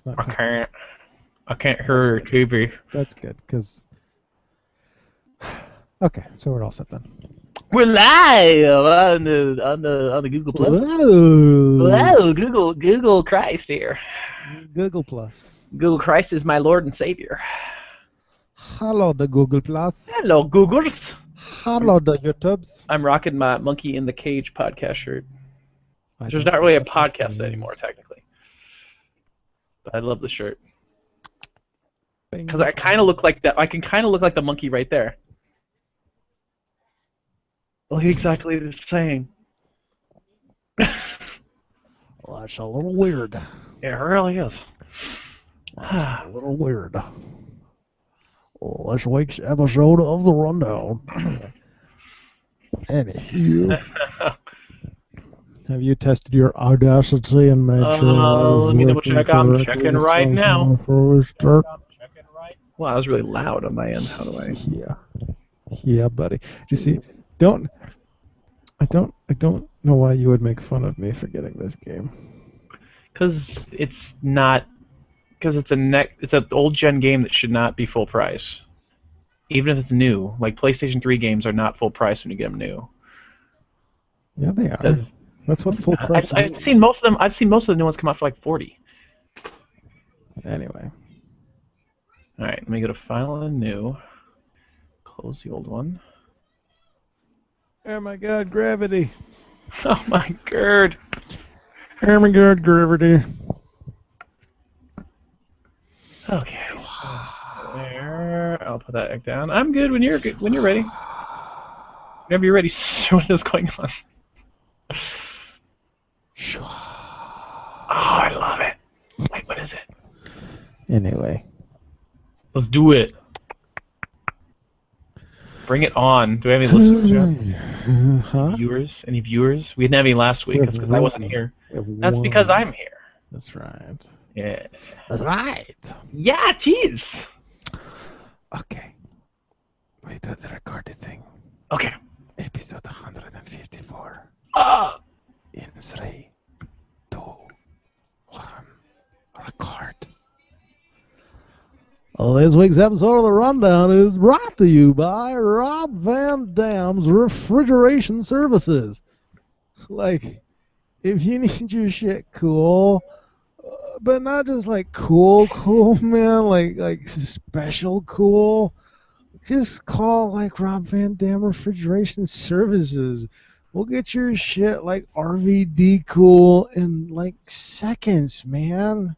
It's not. I can't hear TV. That's good, because... Okay, so we're all set then. We're live on the Google Plus. Whoa! Whoa, Google Christ here. Google Plus. Google Christ is my Lord and Savior. Hello, the Google Plus. Hello, Googles. Hello, the YouTubes. I'm rocking my Monkey in the Cage podcast shirt. I There's don't not really a think that podcast means- anymore, technically. But I love the shirt. Bing. Because I kind of look like that. I can kind of look like the monkey right there. Like exactly the same. Well, that's a little weird. It really is. That's a little weird. Well, this week's episode of The Rundown. Anywho, have you tested your Audacity and made sure let me double check. I'm checking right now. Before we start? Wow, that was really loud on my end. How do I? Yeah, buddy. You see, I don't know why you would make fun of me for getting this game. Because it's not. Because it's an old gen game that should not be full price. Even if it's new, like PlayStation 3 games are not full price when you get them new. Yeah, they are. That's what full price. I've seen most of them. I've seen most of the new ones come out for like 40. Anyway. All right, let me go to File and New. Close the old one. Oh my God, gravity. Oh my god. Oh my God, gravity. Okay. So there. I'll put that back down. I'm good when you're good. When you're ready. Whenever you're ready. What is going on? Oh, I love it. Wait, what is it? Anyway. Let's do it. Bring it on. Do we have any listeners yet? Huh? Viewers? Any viewers? We didn't have any last week. That's because I wasn't here. That's because I'm here. That's right. Yeah. That's right. Yeah, it is. Okay. We do the recorded thing. Okay. Episode 154. In 3, 2, 1. Record. Well, this week's episode of The Rundown is brought to you by Rob Van Dam's Refrigeration Services. Like, if you need your shit cool, but not just like cool, man, like special cool, just call like Rob Van Dam Refrigeration Services. We'll get your shit like RVD cool in like seconds, man.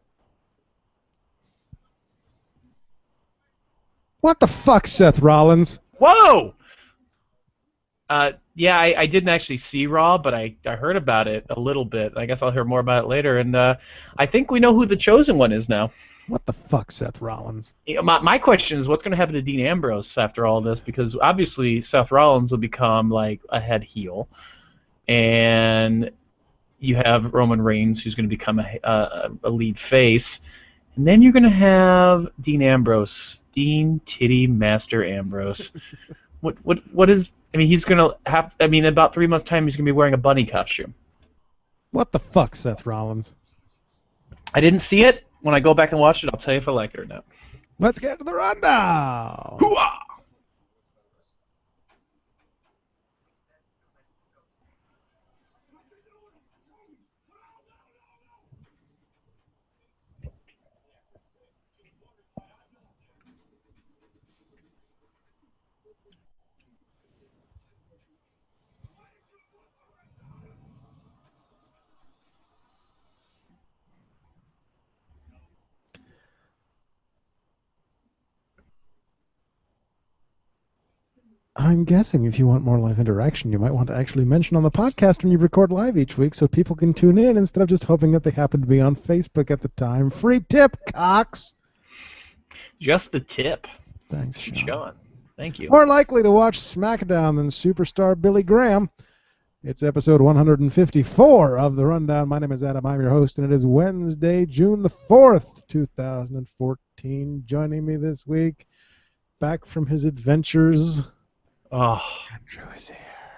What the fuck, Seth Rollins? Whoa! Yeah, I didn't actually see Raw, but I heard about it a little bit. I guess I'll hear more about it later. And I think we know who the chosen one is now. What the fuck, Seth Rollins? You know, my question is, what's going to happen to Dean Ambrose after all this? Because obviously Seth Rollins will become like a head heel, and you have Roman Reigns, who's going to become a lead face, and then you're going to have Dean Ambrose, Dean Titty Master Ambrose. What is? I mean, he's going to have. I mean, in about 3 months' time, he's going to be wearing a bunny costume. What the fuck, Seth Rollins? I didn't see it. When I go back and watch it, I'll tell you if I like it or not. Let's get to the rundown. Hoo-ah! I'm guessing if you want more live interaction, you might want to actually mention on the podcast when you record live each week so people can tune in instead of just hoping that they happen to be on Facebook at the time. Free tip, Cox! Just the tip. Thanks, Sean. Sean. Thank you. More likely to watch SmackDown than superstar Billy Graham. It's episode 154 of The Rundown. My name is Adam. I'm your host, and it is Wednesday, June the 4th, 2014. Joining me this week, back from his adventures... Oh, Andrew is here.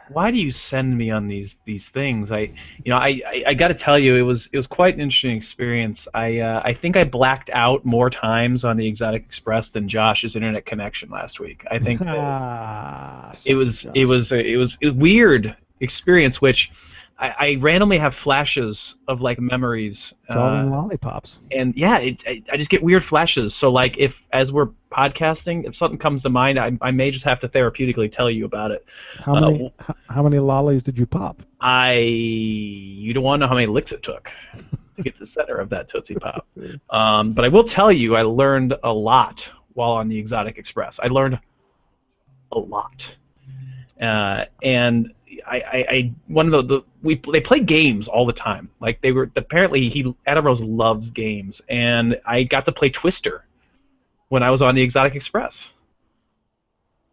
why do you send me on these things? I got to tell you, it was quite an interesting experience. I think I blacked out more times on the Exotic Express than Josh's internet connection last week. I think that it Sorry, was it Josh. was it was a weird experience, which I randomly have flashes of like memories. It's all in lollipops. And yeah, I just get weird flashes. So like, if as we're podcasting, if something comes to mind, I may just have to therapeutically tell you about it. How many lollies did you pop? You don't want to know how many licks it took to get to the center of that Tootsie Pop. But I will tell you, I learned a lot while on the Exotic Express. I learned a lot, and one of they play games all the time. Like they were apparently Adam Rose loves games, and I got to play Twister when I was on the Exotic Express.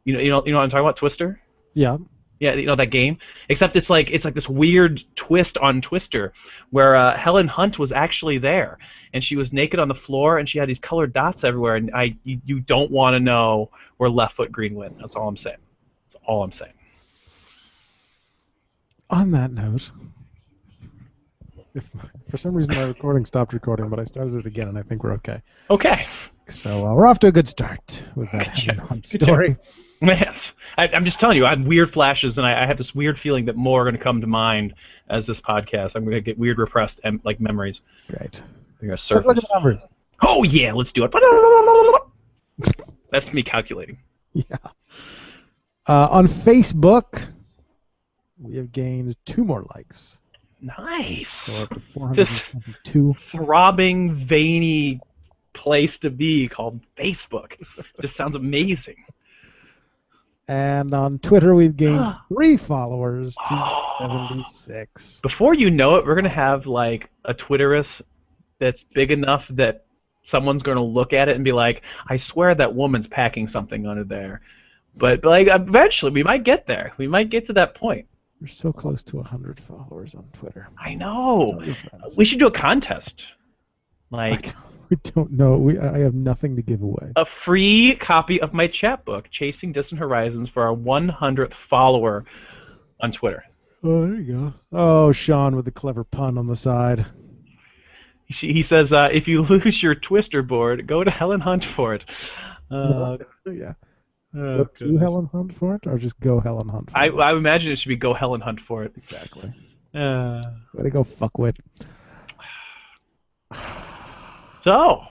You know what I'm talking about, Twister? Yeah. Yeah, you know that game. Except it's like this weird twist on Twister, where Helen Hunt was actually there, and she was naked on the floor, and she had these colored dots everywhere. And you don't want to know where Left Foot Green went. That's all I'm saying. That's all I'm saying. On that note, if for some reason my recording stopped recording, but I started it again, and I think we're okay. Okay. So we're off to a good start with that Helen Hunt story. Yes. I'm just telling you, I had weird flashes, and I have this weird feeling that more are going to come to mind as this podcast. I'm going to get weird repressed like memories. Great. They're going to Let's surface. look at the numbers. Oh yeah, let's do it. That's me calculating. Yeah. On Facebook, we have gained 2 more likes. Nice. So up to This 422. throbbing, veiny place to be called Facebook. Just sounds amazing. And on Twitter, we've gained 3 followers to 76. Before you know it, we're going to have like a Twitterus that's big enough that someone's going to look at it and be like, I swear that woman's packing something under there. But like eventually we might get there. We might get to that point. We're so close to 100 followers on Twitter. I know. Tell your friends. We should do a contest. Like We don't know. I have nothing to give away. a free copy of my chapbook, Chasing Distant Horizons, for our 100th follower on Twitter. Oh, there you go. Oh, Sean with the clever pun on the side. He says, if you lose your Twister board, go to Helen Hunt for it. Yeah. Oh, Do Helen Hunt for it, or just go Helen Hunt for it? I imagine it should be go Helen Hunt for it. Exactly. Uh, Way to go, fuckwit. so,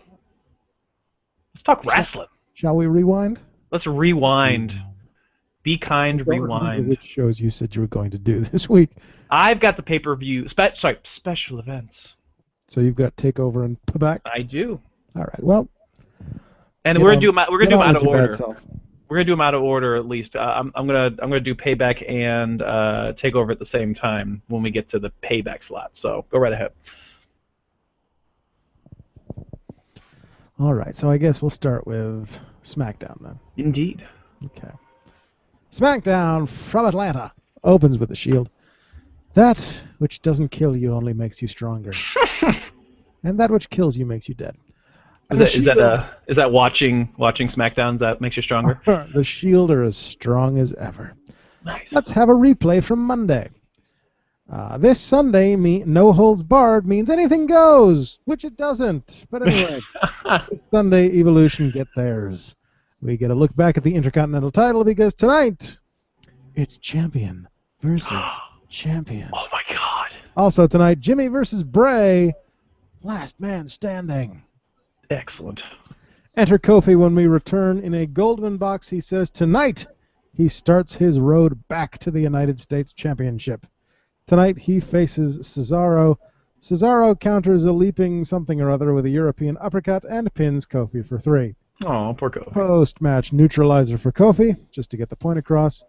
let's talk wrestling. Shall we rewind? Let's rewind. Be kind, I don't remember rewind. which shows you said you were going to do this week. I've got the pay-per-view, special events. So you've got Takeover and Payback. I do. All right. Well, And get we're on- gonna do them get on out with of your bad order. self. We're gonna do them out of order at least. I'm gonna do Payback and Takeover at the same time when we get to the Payback slot. So go right ahead. All right. So I guess we'll start with SmackDown then. Indeed. Okay. SmackDown from Atlanta opens with the Shield. That which doesn't kill you only makes you stronger, and that which kills you makes you dead. And Is that watching SmackDowns that makes you stronger? The Shield are as strong as ever. Nice. Let's have a replay from Monday. This Sunday, no holds barred means anything goes, which it doesn't. But anyway, this Sunday, Evolution get theirs. We get a look back at the Intercontinental title because tonight, it's champion versus champion. Oh my God. Also tonight, Jimmy versus Bray, last man standing. Excellent. Enter Kofi when we return in a Goldman box. He says tonight he starts his road back to the United States Championship. Tonight he faces Cesaro. Cesaro counters a leaping something or other with a European uppercut and pins Kofi for 3. Oh, poor Kofi. Post-match neutralizer for Kofi, just to get the point across.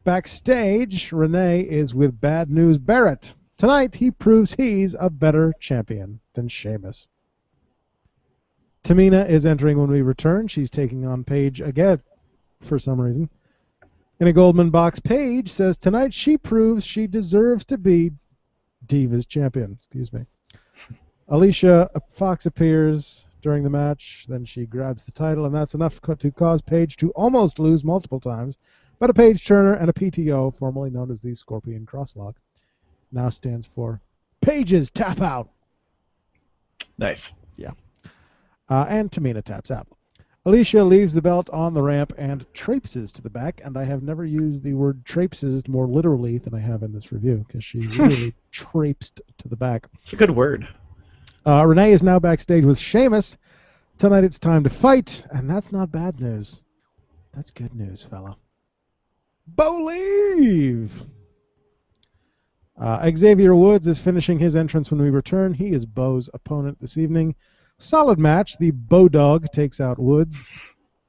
Backstage, Renee is with Bad News Barrett. Tonight he proves he's a better champion than Sheamus. Tamina is entering when we return. She's taking on Paige again for some reason. In a Goldman box, Paige says tonight she proves she deserves to be Divas champion. Excuse me. Alicia Fox appears during the match. Then she grabs the title, and that's enough to cause Paige to almost lose multiple times. but a page turner and a PTO, formerly known as the Scorpion Crosslock, now stands for Pages Tap Out. Nice. Yeah. And Tamina taps out. Alicia leaves the belt on the ramp and traipses to the back, and I have never used the word traipses more literally than I have in this review, because she literally traipsed to the back. It's a good word. Renee is now backstage with Sheamus. Tonight it's time to fight, and that's not bad news. That's good news, fella. Believe! Xavier Woods is finishing his entrance when we return. He is Bo's opponent this evening. Solid match. The Bo Dog takes out Woods.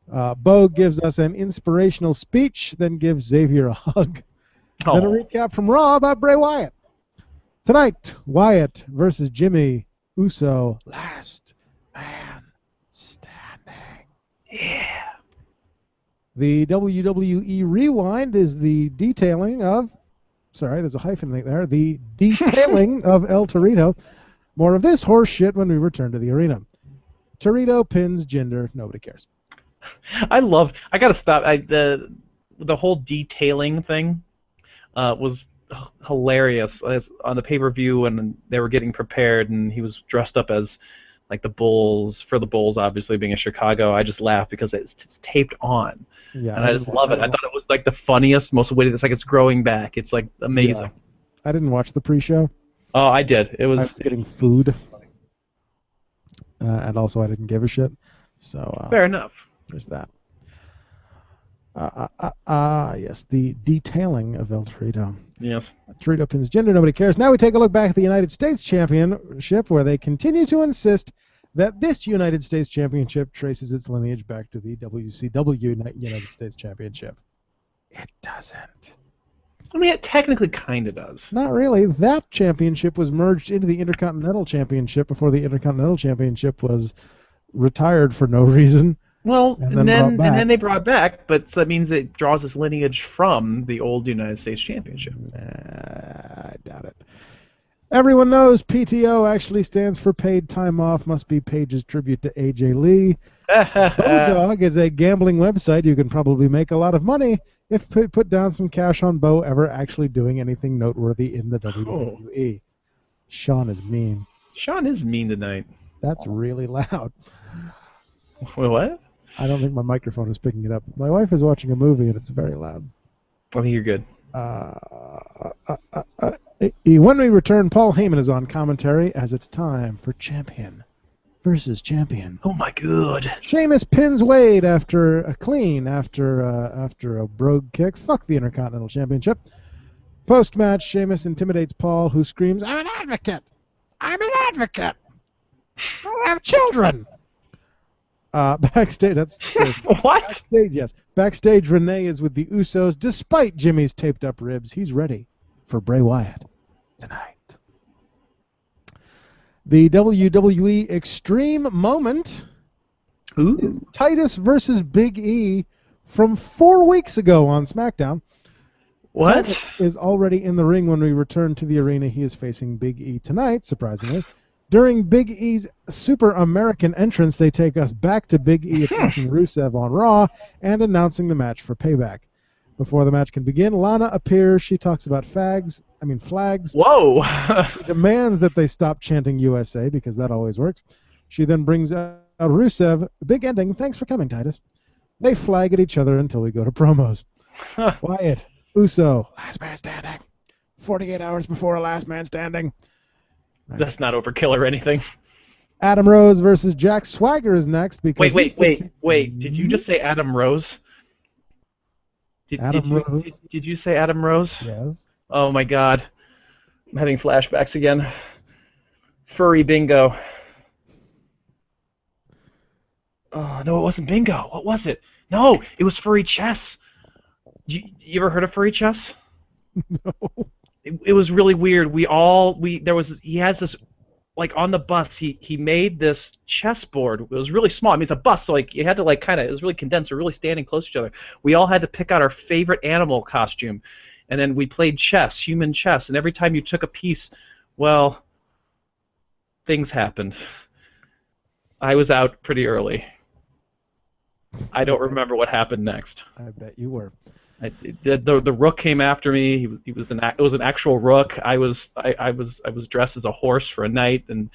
Bo gives us an inspirational speech, then gives Xavier a hug. Oh. Then a recap from Raw about Bray Wyatt. Tonight, Wyatt versus Jimmy Uso. Last man standing. Yeah. The WWE Rewind is the detailing of... Sorry, there's a hyphen there. The detailing of El Torito. More of this horse shit when we return to the arena. Torito pins Jinder. Nobody cares. I gotta stop. The whole detailing thing was hilarious. On the pay-per-view when they were getting prepared and he was dressed up as like the Bulls, for the Bulls obviously being in Chicago. I just laughed because it's taped on. Yeah, and I just love it. I thought it was like the funniest, most witty. It's like it's growing back. It's like amazing. Yeah. I didn't watch the pre-show. Oh, I did. I was getting food. And also I didn't give a shit. So fair enough. There's that. Yes, the detailing of El Torito. Yes. Torito pins Jinder. Nobody cares. Now we take a look back at the United States Championship, where they continue to insist that this United States Championship traces its lineage back to the WCW United States Championship. It doesn't. I mean, it technically kind of does. Not really. That championship was merged into the Intercontinental Championship before the Intercontinental Championship was retired for no reason. Well, and then they brought it back, but so that means it draws its lineage from the old United States Championship. I doubt it. Everyone knows PTO actually stands for Paid Time Off. Must be Page's tribute to AJ Lee. Bodog is a gambling website. You can probably make a lot of money if put down some cash on Bo ever actually doing anything noteworthy in the WWE. Sean is mean. Sean is mean tonight. That's really loud. Wait, what? I don't think my microphone is picking it up. My wife is watching a movie and it's very loud. I think you're good. When we return, Paul Heyman is on commentary as it's time for Champion versus Champion. Oh my god. Sheamus pins Wade after a brogue kick. Fuck the Intercontinental Championship. Post-match, Sheamus intimidates Paul, who screams, "I'm an advocate! I'm an advocate! I have children!" Backstage, that's what? Backstage, yes. Backstage, Renee is with the Usos. Despite Jimmy's taped-up ribs, he's ready for Bray Wyatt tonight. The WWE Extreme Moment is Titus versus Big E from 4 weeks ago on SmackDown. What? Titus is already in the ring when we return to the arena. He is facing Big E tonight, surprisingly. During Big E's Super American entrance, they take us back to Big E attacking Rusev on Raw and announcing the match for Payback. Before the match can begin, Lana appears. She talks about flags. Whoa! She demands that they stop chanting USA because that always works. She then brings out Rusev. Big ending. Thanks for coming, Titus. They flag at each other until we go to promos. Wyatt, Uso, last man standing. 48 hours before a last man standing. That's not overkill or anything. Adam Rose versus Jack Swagger is next. Because Wait. Did you just say Adam Rose? Did you say Adam Rose? Yes. Oh my god. I'm having flashbacks again. Furry bingo. Oh, no, it wasn't bingo. What was it? No, it was furry chess. You ever heard of furry chess? No. It was really weird. He has this, like, on the bus, he made this chessboard. It was really small. I mean, it's a bus, so like you had to like kind of, it was really condensed. We're really standing close to each other. We all had to pick out our favorite animal costume, and then we played chess, human chess. And every time you took a piece, well, things happened. I was out pretty early. I don't remember what happened next. I bet you were. The Rook came after me. It was an actual Rook. I was dressed as a horse for a night, and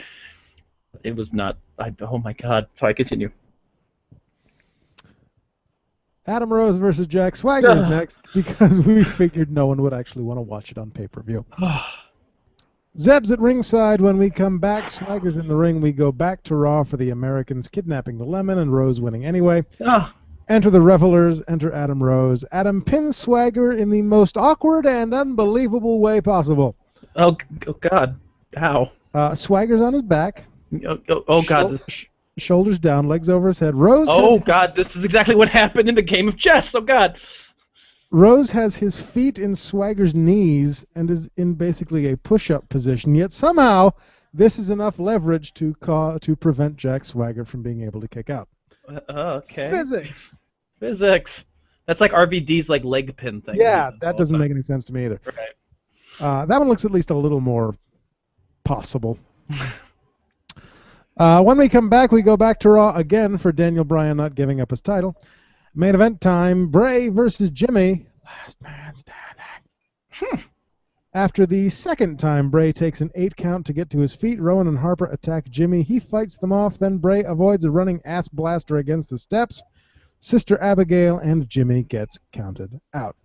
it was not. Oh my God! So I continue. Adam Rose versus Jack Swagger is next because we figured no one would actually want to watch it on pay-per-view. Zeb's at ringside. When we come back, Swagger's in the ring. We go back to Raw for the Americans kidnapping the Lemon and Rose winning anyway. Enter the Revelers. Enter Adam Rose. Adam pins Swagger in the most awkward and unbelievable way possible. Oh God! How? Swagger's on his back. Oh God! Shoulders down, legs over his head. Rose. God! This is exactly what happened in the game of chess. Oh God! Rose has his feet in Swagger's knees and is in basically a push-up position. Yet somehow this is enough leverage to prevent Jack Swagger from being able to kick out. Okay. Physics. That's like RVD's like leg pin thing. Yeah, that doesn't make any sense to me either. Right. That one looks at least a little more possible. When we come back, we go back to Raw again for Daniel Bryan not giving up his title. Main event time, Bray versus Jimmy. Last man standing. After the second time Bray takes an 8 count to get to his feet, Rowan and Harper attack Jimmy. He fights them off, then Bray avoids a running ass blaster against the steps. Sister Abigail and Jimmy gets counted out.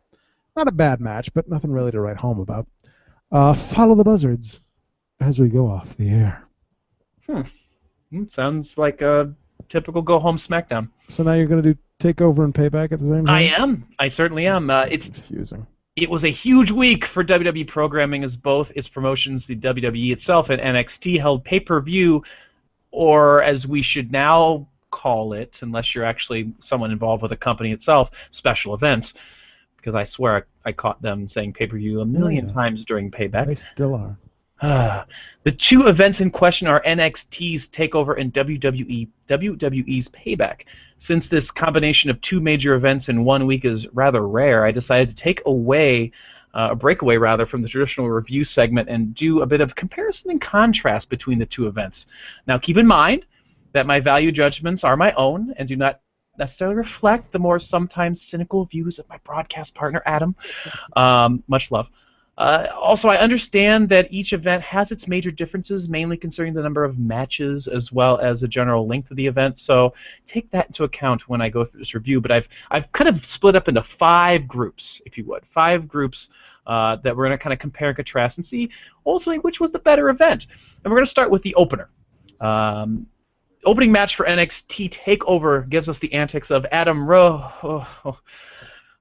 Not a bad match, but nothing really to write home about. Follow the buzzards as we go off the air. Sounds like a typical go-home SmackDown. So now you're going to do Takeover and Payback at the same time? I am. I certainly am. It's confusing. It was a huge week for WWE programming as both its promotions, the WWE itself, and NXT held pay-per-view, or as we should now call it, unless you're actually someone involved with the company itself, special events. Because I swear I caught them saying pay-per-view a million times during Payback. They still are. The two events in question are NXT's TakeOver and WWE's Payback. Since this combination of two major events in 1 week is rather rare, I decided to take away, a breakaway rather, from the traditional review segment and do a bit of comparison and contrast between the two events. Now keep in mind that my value judgments are my own and do not necessarily reflect the more sometimes cynical views of my broadcast partner, Adam. Much love. Also, I understand that each event has its major differences, mainly concerning the number of matches as well as the general length of the event. So take that into account when I go through this review. But I've kind of split up into 5 groups, if you would, 5 groups that we're going to kind of compare and contrast and see ultimately which was the better event. And we're going to start with the opener. Opening match for NXT TakeOver gives us the antics of Adam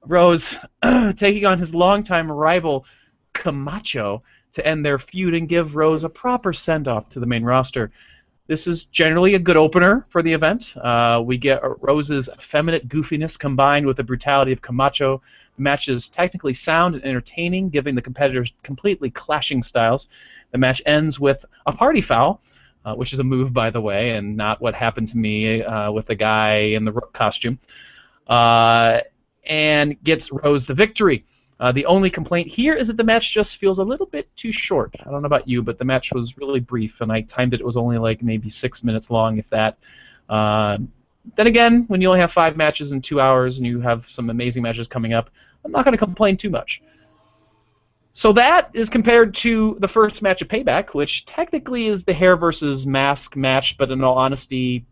Rose taking on his longtime rival Camacho to end their feud and give Rose a proper send-off to the main roster. This is generally a good opener for the event. We get Rose's effeminate goofiness combined with the brutality of Camacho. The match is technically sound and entertaining, giving the competitors completely clashing styles. The match ends with a party foul, which is a move, by the way, and not what happened to me with the guy in the Rook costume, and gets Rose the victory. The only complaint here is that the match just feels a little bit too short. I don't know about you, but the match was really brief, and I timed it was only like maybe 6 minutes long, if that. Then again, when you only have 5 matches in 2 hours and you have some amazing matches coming up, I'm not going to complain too much. So that is compared to the first match of Payback, which technically is the hair versus mask match, but in all honesty,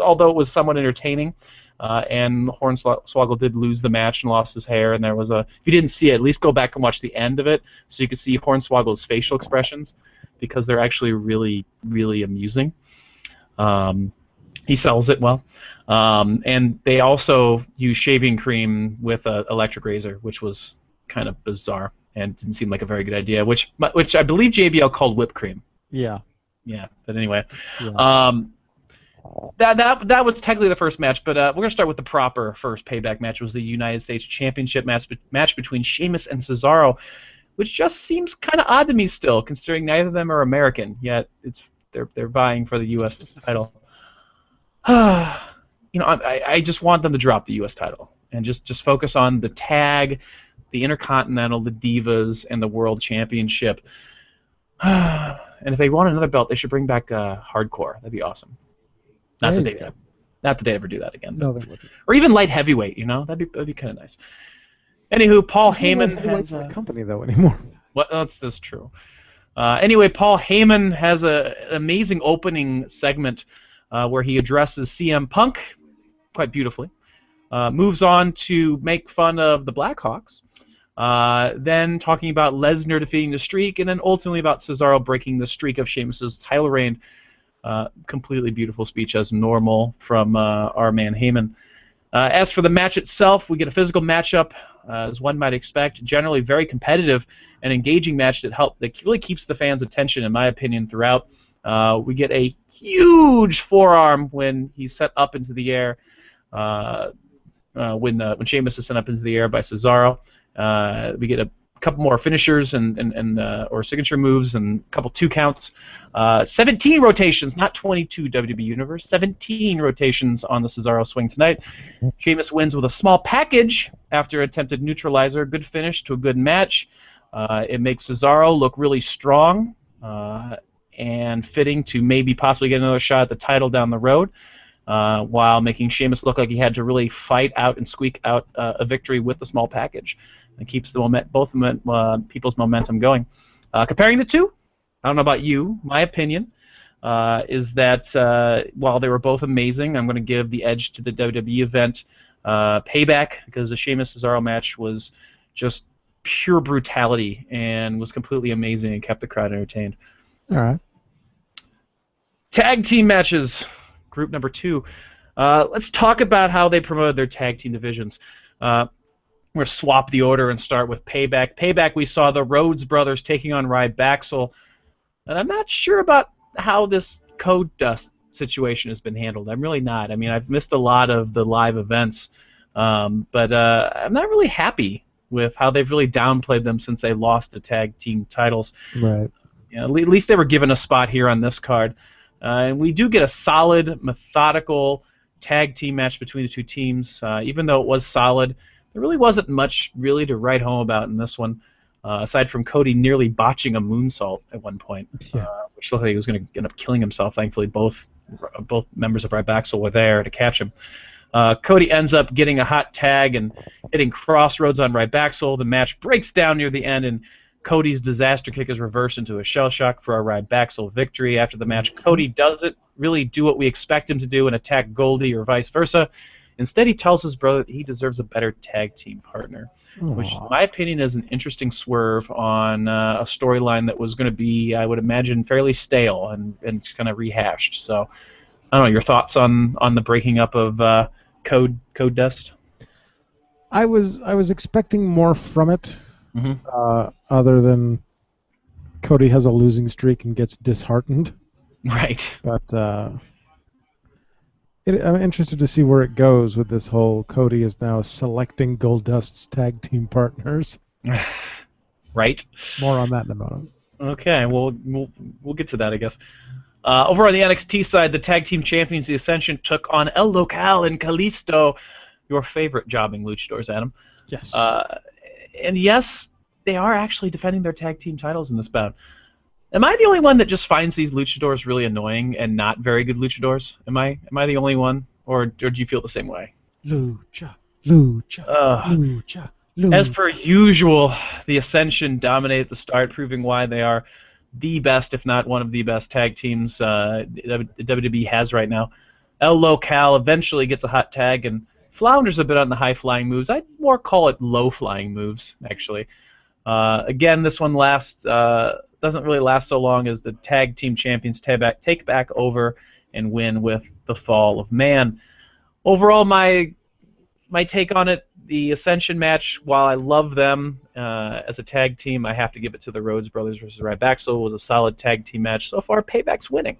although it was somewhat entertaining, and Hornswoggle did lose the match and lost his hair, and there was a... If you didn't see it, at least go back and watch the end of it so you can see Hornswoggle's facial expressions, because they're actually really, really amusing. He sells it well. And they also use shaving cream with an electric razor, which was kind of bizarre and didn't seem like a very good idea, which I believe JBL called whipped cream. Yeah. Yeah, but anyway. Yeah. That was technically the first match, but we're going to start with the proper first Payback match. It was the United States Championship match between Sheamus and Cesaro, which just seems kind of odd to me still, considering neither of them are American, yet they're vying for the U.S. title. I just want them to drop the U.S. title and just focus on the tag, the Intercontinental, the Divas, and the World Championship. And if they want another belt, they should bring back Hardcore. That'd be awesome. Not that they ever do that again. No, they wouldn't. Or even light heavyweight, that'd be kind of nice. Anywho, Paul There's no Heyman heavyweights has in the company though anymore. what? That's true. Anyway, Paul Heyman has an amazing opening segment where he addresses CM Punk quite beautifully. Moves on to make fun of the Blackhawks. Then talking about Lesnar defeating the streak, and then ultimately about Cesaro breaking the streak of Sheamus's title reign. Completely beautiful speech as normal from our man Heyman. As for the match itself, we get a physical matchup, as one might expect. Generally, very competitive and engaging match that really keeps the fans' attention, in my opinion, throughout. We get a huge forearm when he's set up into the air. When Sheamus is sent up into the air by Cesaro, we get a couple more finishers or signature moves and a couple 2 counts. 17 rotations, not 22 WWE Universe. 17 rotations on the Cesaro swing tonight. Sheamus wins with a small package after attempted neutralizer. Good finish to a good match. It makes Cesaro look really strong and fitting to maybe possibly get another shot at the title down the road, while making Sheamus look like he had to really fight out and squeak out a victory with the small package. It keeps both people's momentum going. Comparing the two, I don't know about you. My opinion is that while they were both amazing, I'm going to give the edge to the WWE event Payback, because the Sheamus-Cesaro match was just pure brutality and was completely amazing and kept the crowd entertained. All right. Tag team matches, group number 2. Let's talk about how they promoted their tag team divisions. We're going to swap the order and start with Payback. Payback, we saw the Rhodes brothers taking on Ryback. And I'm not sure about how this Code Dust situation has been handled. I'm really not. I mean, I've missed a lot of the live events, but I'm not really happy with how they've really downplayed them since they lost the tag team titles. Right. You know, at least they were given a spot here on this card. And we do get a solid, methodical tag team match between the two teams. Even though it was solid, there really wasn't much really to write home about in this one, aside from Cody nearly botching a moonsault at one point, which looked like he was going to end up killing himself. Thankfully, both members of Ryback were there to catch him. Cody ends up getting a hot tag and hitting Crossroads on Ryback. The match breaks down near the end, and Cody's disaster kick is reversed into a shell shock for a Ryback victory. After the match, Cody doesn't really do what we expect him to do and attack Goldie or vice versa. Instead, he tells his brother that he deserves a better tag team partner, which, in my opinion, is an interesting swerve on a storyline that was going to be, I would imagine, fairly stale and kind of rehashed. So, I don't know, your thoughts on the breaking up of Code Dust? I was expecting more from it, other than Cody has a losing streak and gets disheartened. Right. But I'm interested to see where it goes with this whole Cody is now selecting Goldust's tag team partners. Right. More on that in a moment. Okay, well, we'll get to that, I guess. Over on the NXT side, the tag team champions, The Ascension, took on El Local and Kalisto, your favorite jobbing luchadors, Adam. Yes. And yes, they are actually defending their tag team titles in this bout. Am I the only one that just finds these luchadors really annoying and not very good luchadors? Am I the only one, or do you feel the same way? Lucha, lucha. As per usual, the Ascension dominate at the start, proving why they are the best, if not one of the best tag teams WWE has right now. El Local eventually gets a hot tag and flounders a bit on the high-flying moves. I'd more call it low-flying moves, actually. Again, this one doesn't really last so long as the tag team champions take back over and win with the Fall of Man. Overall, my take on it, the Ascension match, while I love them as a tag team, I have to give it to the Rhodes Brothers versus Ryback. It was a solid tag team match. So far, Payback's winning.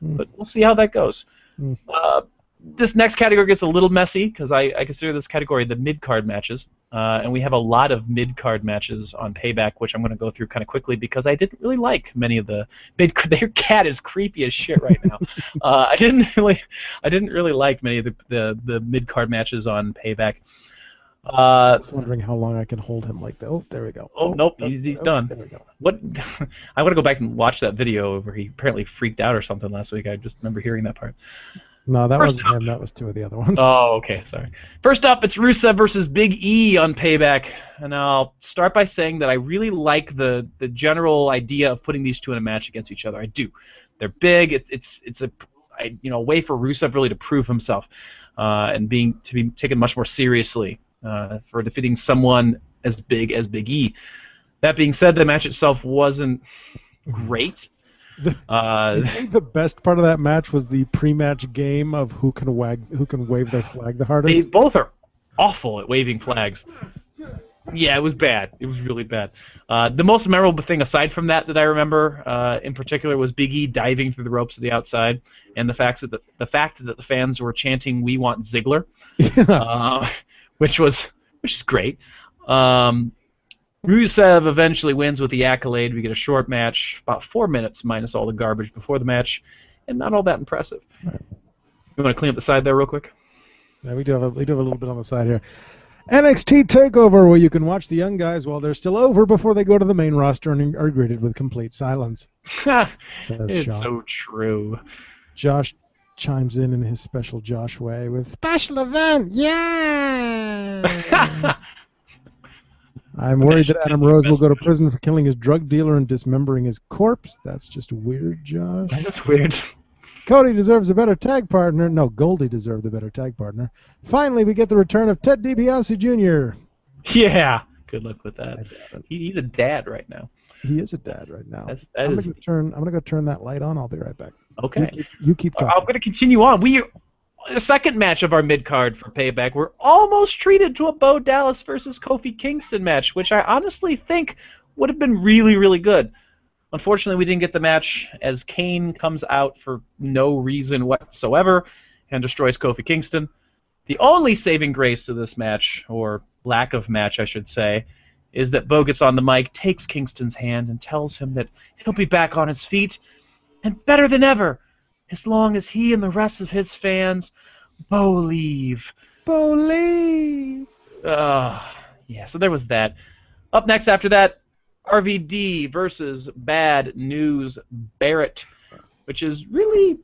But we'll see how that goes. This next category gets a little messy because I consider this category the mid-card matches. And we have a lot of mid-card matches on Payback, which I'm going to go through kind of quickly because I didn't really like many of the mid-card. Their cat is creepy as shit right now. I didn't really like many of the mid-card matches on Payback. I was wondering how long I can hold him like that. Oh, there we go. Nope, he's done. There we go. What? I want to go back and watch that video where he apparently freaked out or something last week. I just remember hearing that part. No, that First wasn't him. That was two of the other ones. Oh, okay, sorry. First up, it's Rusev versus Big E on Payback, and I'll start by saying that I really like the general idea of putting these two in a match against each other. I do. They're big. It's a way for Rusev really to prove himself, and to be taken much more seriously for defeating someone as big as Big E. That being said, the match itself wasn't great. I think the best part of that match was the pre-match game of who can wave their flag the hardest. They both are awful at waving flags. Yeah, it was bad. It was really bad. The most memorable thing aside from that I remember in particular was Big E diving through the ropes to the outside, and the fact that the fans were chanting "We want Ziggler," which is great. Rusev eventually wins with the accolade. We get a short match, about 4 minutes minus all the garbage before the match, and not all that impressive. Right. You want to clean up the side there real quick? Yeah, we do have a little bit on the side here. NXT TakeOver, where you can watch the young guys while they're still over before they go to the main roster and are greeted with complete silence. It's Sean. So true. Josh chimes in his special Josh way with special event, yeah! I'm worried that Adam Rose will go to prison for killing his drug dealer and dismembering his corpse. That's just weird, Josh. That's weird. Cody deserves a better tag partner. No, Goldie deserved a better tag partner. Finally, we get the return of Ted DiBiase Jr. Yeah, good luck with that. He's a dad right now. He is a dad right now. I'm gonna go turn that light on. I'll be right back. Okay. You keep talking. I'm gonna continue on. The second match of our mid-card for Payback, we're almost treated to a Bo Dallas versus Kofi Kingston match, which I honestly think would have been really, really good. Unfortunately, we didn't get the match as Kane comes out for no reason whatsoever and destroys Kofi Kingston. The only saving grace to this match, or lack of match, I should say, is that Bo gets on the mic, takes Kingston's hand, and tells him that he'll be back on his feet, and better than ever, as long as he and the rest of his fans believe. Believe. Yeah, so there was that. Up next after that, RVD versus Bad News Barrett, which is really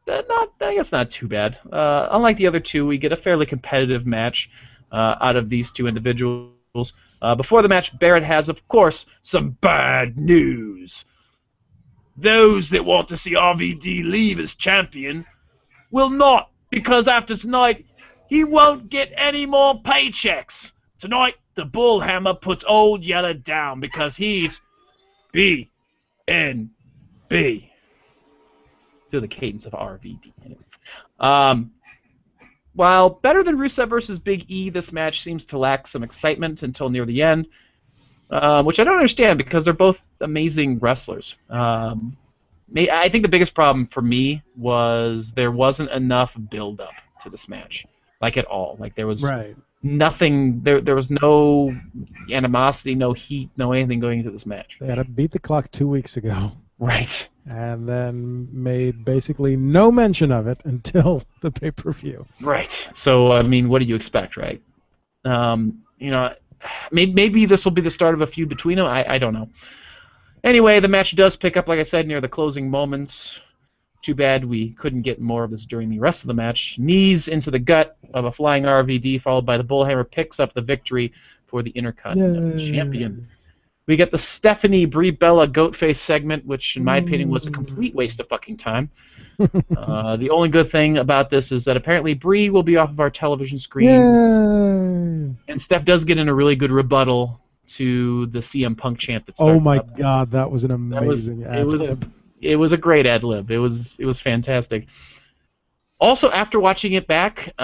not too bad. Unlike the other two, we get a fairly competitive match out of these two individuals. Before the match, Barrett has, of course, some bad news. Those that want to see RVD leave as champion will not, because after tonight, he won't get any more paychecks. Tonight, the Bullhammer puts Old Yeller down because he's BNB. Feel the cadence of RVD. While better than Rusev versus Big E, this match seems to lack some excitement until near the end. Which I don't understand because they're both amazing wrestlers. I think the biggest problem for me was there wasn't enough build-up to this match, like at all. Like there was nothing. There was no animosity, no heat, no anything going into this match. They had to beat the clock 2 weeks ago. Right. And then made basically no mention of it until the pay-per-view. Right. So I mean, what do you expect, right? Maybe this will be the start of a feud between them. I don't know. Anyway, the match does pick up, like I said, near the closing moments. Too bad we couldn't get more of this during the rest of the match. Knees into the gut of a flying RVD, followed by the Bullhammer, picks up the victory for the Intercontinental Champion. We get the Stephanie Brie Bella Goatface segment, which, in my opinion, was a complete waste of fucking time. The only good thing about this is that apparently Brie will be off of our television screen. And Steph does get in a really good rebuttal to the CM Punk chant that starts. Oh my God, that was an amazing ad-lib. It was a great ad-lib. It was fantastic. Also, after watching it back,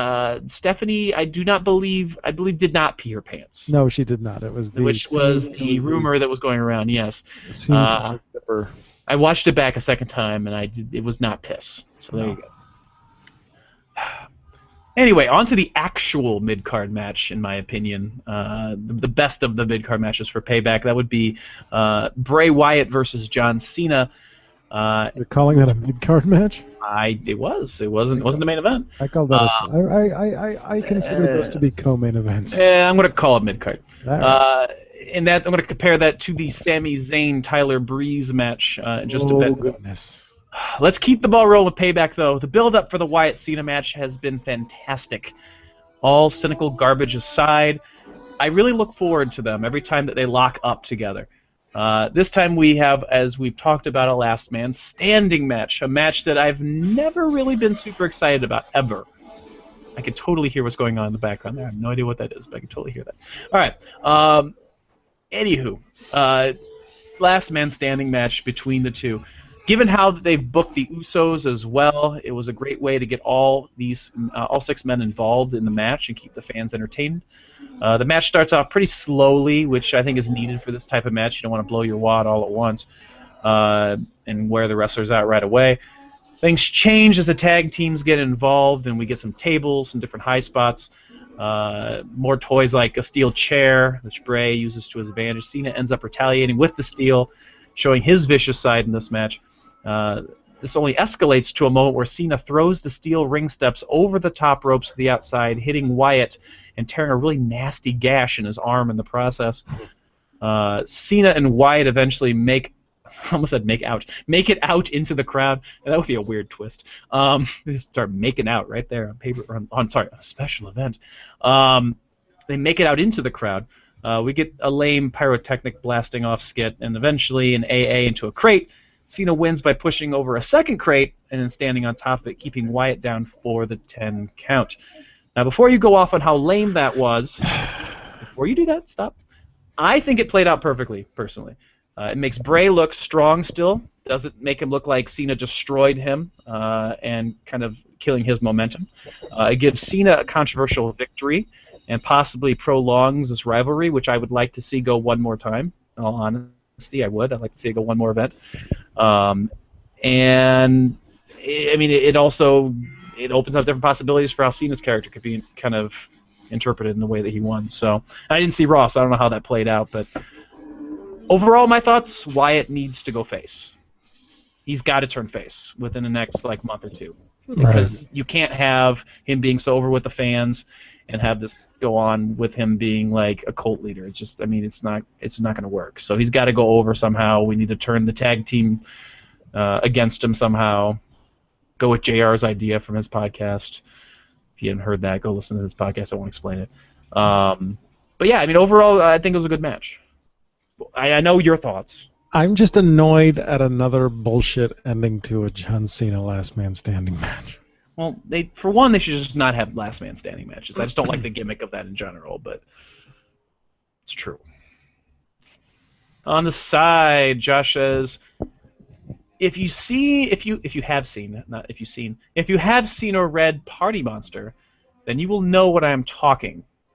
Stephanie, I believe did not pee her pants. No, she did not. It was the rumor that was going around. Yes. I watched it back a second time, and it was not piss. So there you go. Anyway, on to the actual mid-card match, in my opinion. The best of the mid-card matches for Payback. That would be Bray Wyatt versus John Cena. You're calling that a mid-card match? It was. It wasn't the main event. I call that I consider those to be co-main events. I'm going to call it mid-card. In that, I'm going to compare that to the Sami Zayn Tyler Breeze match in just a bit. Oh goodness. Let's keep the ball rolling with Payback, though. The build-up for the Wyatt-Cena match has been fantastic. All cynical garbage aside, I really look forward to them every time that they lock up together. This time we have, as we've talked about, a last man standing match, a match that I've never really been super excited about, ever. I can totally hear what's going on in the background there. I have no idea what that is, but I can totally hear that. All right. Anywho, last man standing match between the two. Given how they've booked the Usos as well, it was a great way to get all 6 men involved in the match and keep the fans entertained. The match starts off pretty slowly, which I think is needed for this type of match. You don't want to blow your wad all at once and wear the wrestlers out right away. Things change as the tag teams get involved, and we get some tables, some different high spots, more toys like a steel chair, which Bray uses to his advantage. Cena ends up retaliating with the steel, showing his vicious side in this match. This only escalates to a moment where Cena throws the steel ring steps over the top ropes to the outside, hitting Wyatt and tearing a really nasty gash in his arm in the process. Cena and Wyatt eventually make it out into the crowd. And that would be a weird twist. They start making out right there on a special event. They make it out into the crowd. We get a lame pyrotechnic blasting off skit, and eventually an AA into a crate. Cena wins by pushing over a second crate and then standing on top of it, keeping Wyatt down for the 10 count. Now, before you go off on how lame that was, before you do that, stop. I think it played out perfectly, personally. It makes Bray look strong still. Doesn't make him look like Cena destroyed him and kind of killing his momentum. It gives Cena a controversial victory and possibly prolongs this rivalry, which I would like to see go one more time. In all honesty, I would. I'd like to see it go one more event. And I mean, it also opens up different possibilities for how Cena's character could be kind of interpreted in the way that he won. So I didn't see Raw, so I don't know how that played out, but overall, my thoughts: Wyatt needs to go face. He's got to turn face within the next month or two, because you can't have him being so over with the fans and have this go on with him being like a cult leader. It's just, I mean, it's not going to work. So he's got to go over somehow. We need to turn the tag team against him somehow. Go with JR's idea from his podcast. If you haven't heard that, go listen to his podcast. I won't explain it. But yeah, I mean, overall, I think it was a good match. I know your thoughts. I'm just annoyed at another bullshit ending to a John Cena last man standing match. Well, for one, they should just not have last man standing matches. I just don't like the gimmick of that in general, but it's true. On the side, Josh says, if you have seen or read Party Monster, then you will know what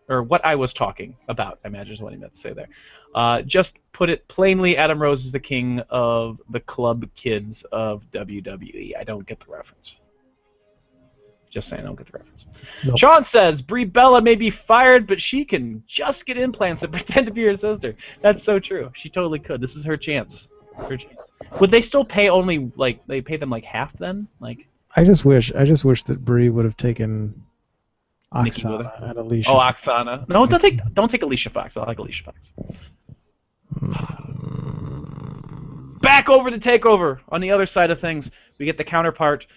what I was talking about, I imagine is what he meant to say there. Just put it plainly, Adam Rose is the king of the club kids of WWE. I don't get the reference. Just saying, I don't get the reference. Nope. Sean says, Brie Bella may be fired, but she can just get implants and pretend to be her sister. That's so true. She totally could. This is her chance. Would they still pay only, they pay them half then? I just wish that Brie would have taken Oksana and Alicia. Oh, Oksana. No, don't take Alicia Fox. I like Alicia Fox. Back over to TakeOver. On the other side of things, we get the counterpart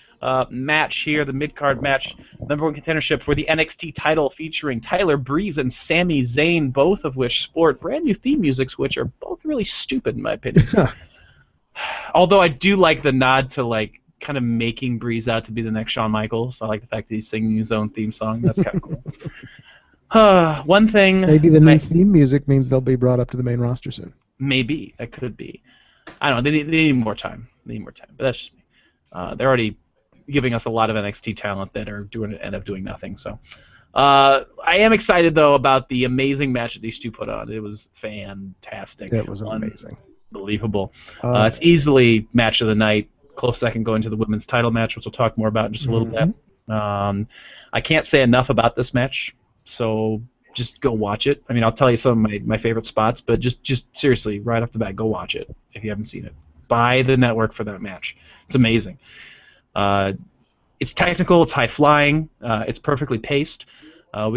match here, the mid-card match, #1 contendership for the NXT title, featuring Tyler Breeze and Sami Zayn, both of which sport brand new theme musics, which are both really stupid in my opinion. Although I do like the nod to kind of making Breeze out to be the next Shawn Michaels. I like the fact that he's singing his own theme song. That's kind of cool. One thing. Maybe the new theme music means they'll be brought up to the main roster soon. Maybe that could be. I don't know. They need more time. But that's just me. They're already giving us a lot of NXT talent that are end up doing nothing. So I am excited though about the amazing match that these two put on. It was fantastic. It was amazing. Unbelievable. It's easily match of the night. Close second going to the women's title match, which we'll talk more about in just a little bit. I can't say enough about this match, so just go watch it. I mean, I'll tell you some of my favorite spots, but just seriously, right off the bat, go watch it if you haven't seen it. Buy the network for that match. It's amazing. It's technical, it's high-flying, it's perfectly paced.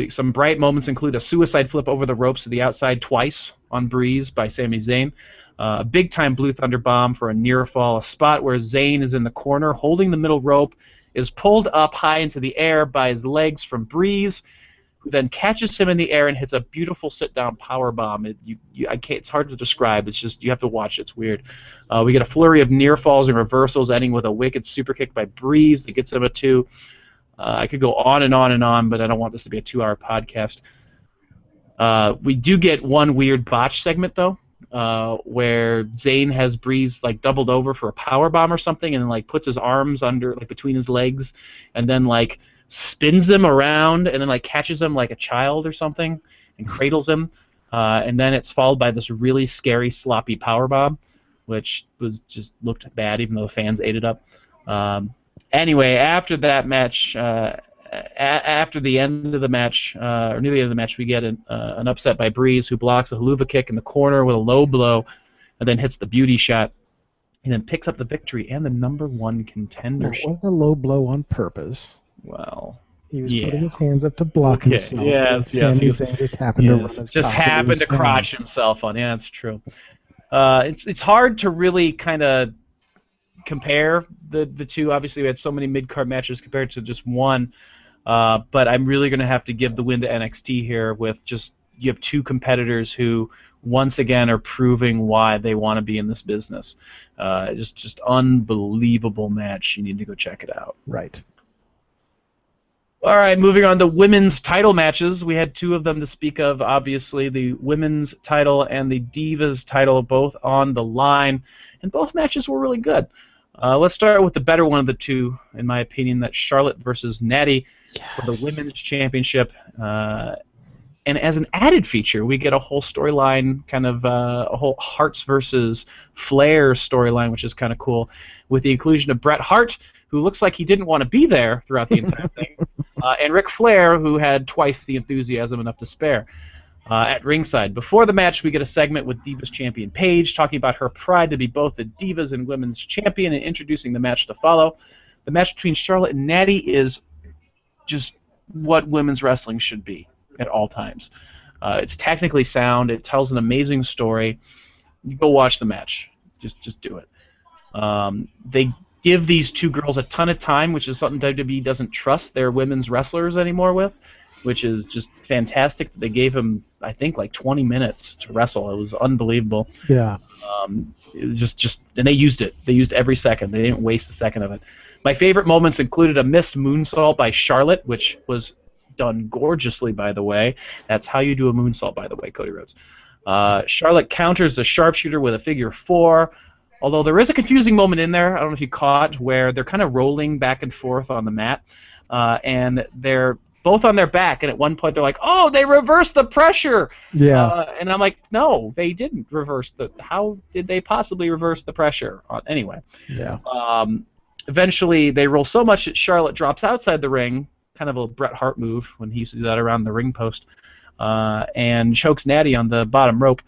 Some bright moments include a suicide flip over the ropes to the outside twice on Breeze by Sami Zayn. A big-time Blue Thunder Bomb for a near fall, a spot where Zayn is in the corner holding the middle rope, is pulled up high into the air by his legs from Breeze, who then catches him in the air and hits a beautiful sit-down power bomb. I can't, it's hard to describe. It's just, you have to watch it. It's weird. We get a flurry of near falls and reversals, ending with a wicked super kick by Breeze that gets him a 2. I could go on and on and on, but I don't want this to be a 2-hour podcast. We do get one weird botch segment, though, where Zayn has Breeze like doubled over for a power bomb or something, and like puts his arms under, like between his legs, and then like spins him around, and then like catches him like a child or something, and cradles him, and then it's followed by this really scary sloppy power bomb, which was just looked bad, even though the fans ate it up. Anyway, after that match, after the end of the match, or near the end of the match, we get an upset by Breeze, who blocks a haluva kick in the corner with a low blow, and then hits the beauty shot, and then picks up the victory and the #1 contendership. It wasn't a low blow on purpose. Well, he was putting his hands up to block himself. Yes. Sami Zayn just happened to run his just happened to crotch himself on. Yeah, that's true. It's hard to really kind of compare the two. Obviously, we had so many mid-card matches compared to just one. But I'm really going to have to give the win to NXT here with just, you have two competitors who once again are proving why they want to be in this business. Just unbelievable match. You need to go check it out. Right. All right, moving on to women's title matches. We had 2 of them to speak of, obviously, the women's title and the Divas title both on the line, and both matches were really good. Let's start with the better one of the 2, in my opinion, that's Charlotte versus Natty for the women's championship. And as an added feature, we get a whole storyline, kind of a whole Hearts versus Flair storyline, which is kind of cool, with the inclusion of Bret Hart, who looks like he didn't want to be there throughout the entire thing, and Ric Flair, who had twice the enthusiasm enough to spare. At ringside. Before the match, we get a segment with Divas champion Paige talking about her pride to be both the Divas and women's champion and introducing the match to follow. The match between Charlotte and Natty is just what women's wrestling should be at all times. It's technically sound. It tells an amazing story. You go watch the match. Just do it. They give these 2 girls a ton of time, which is something WWE doesn't trust their women's wrestlers anymore with, which is just fantastic. They gave him, I think, like 20 minutes to wrestle. It was unbelievable. Yeah. It was just, and they used it. They used every second. They didn't waste a second of it. My favorite moments included a missed moonsault by Charlotte, which was done gorgeously, by the way. That's how you do a moonsault, by the way, Cody Rhodes. Charlotte counters the sharpshooter with a figure 4, although there is a confusing moment in there, I don't know if you caught, where they're kind of rolling back and forth on the mat, and they're both on their back, and at one point they're like, "Oh, they reversed the pressure." Yeah. And I'm like, "No, they didn't reverse the. How did they possibly reverse the pressure?" Anyway. Yeah. Eventually, they roll so much that Charlotte drops outside the ring, kind of a Bret Hart move when he used to do that around the ring post, and chokes Natty on the bottom rope.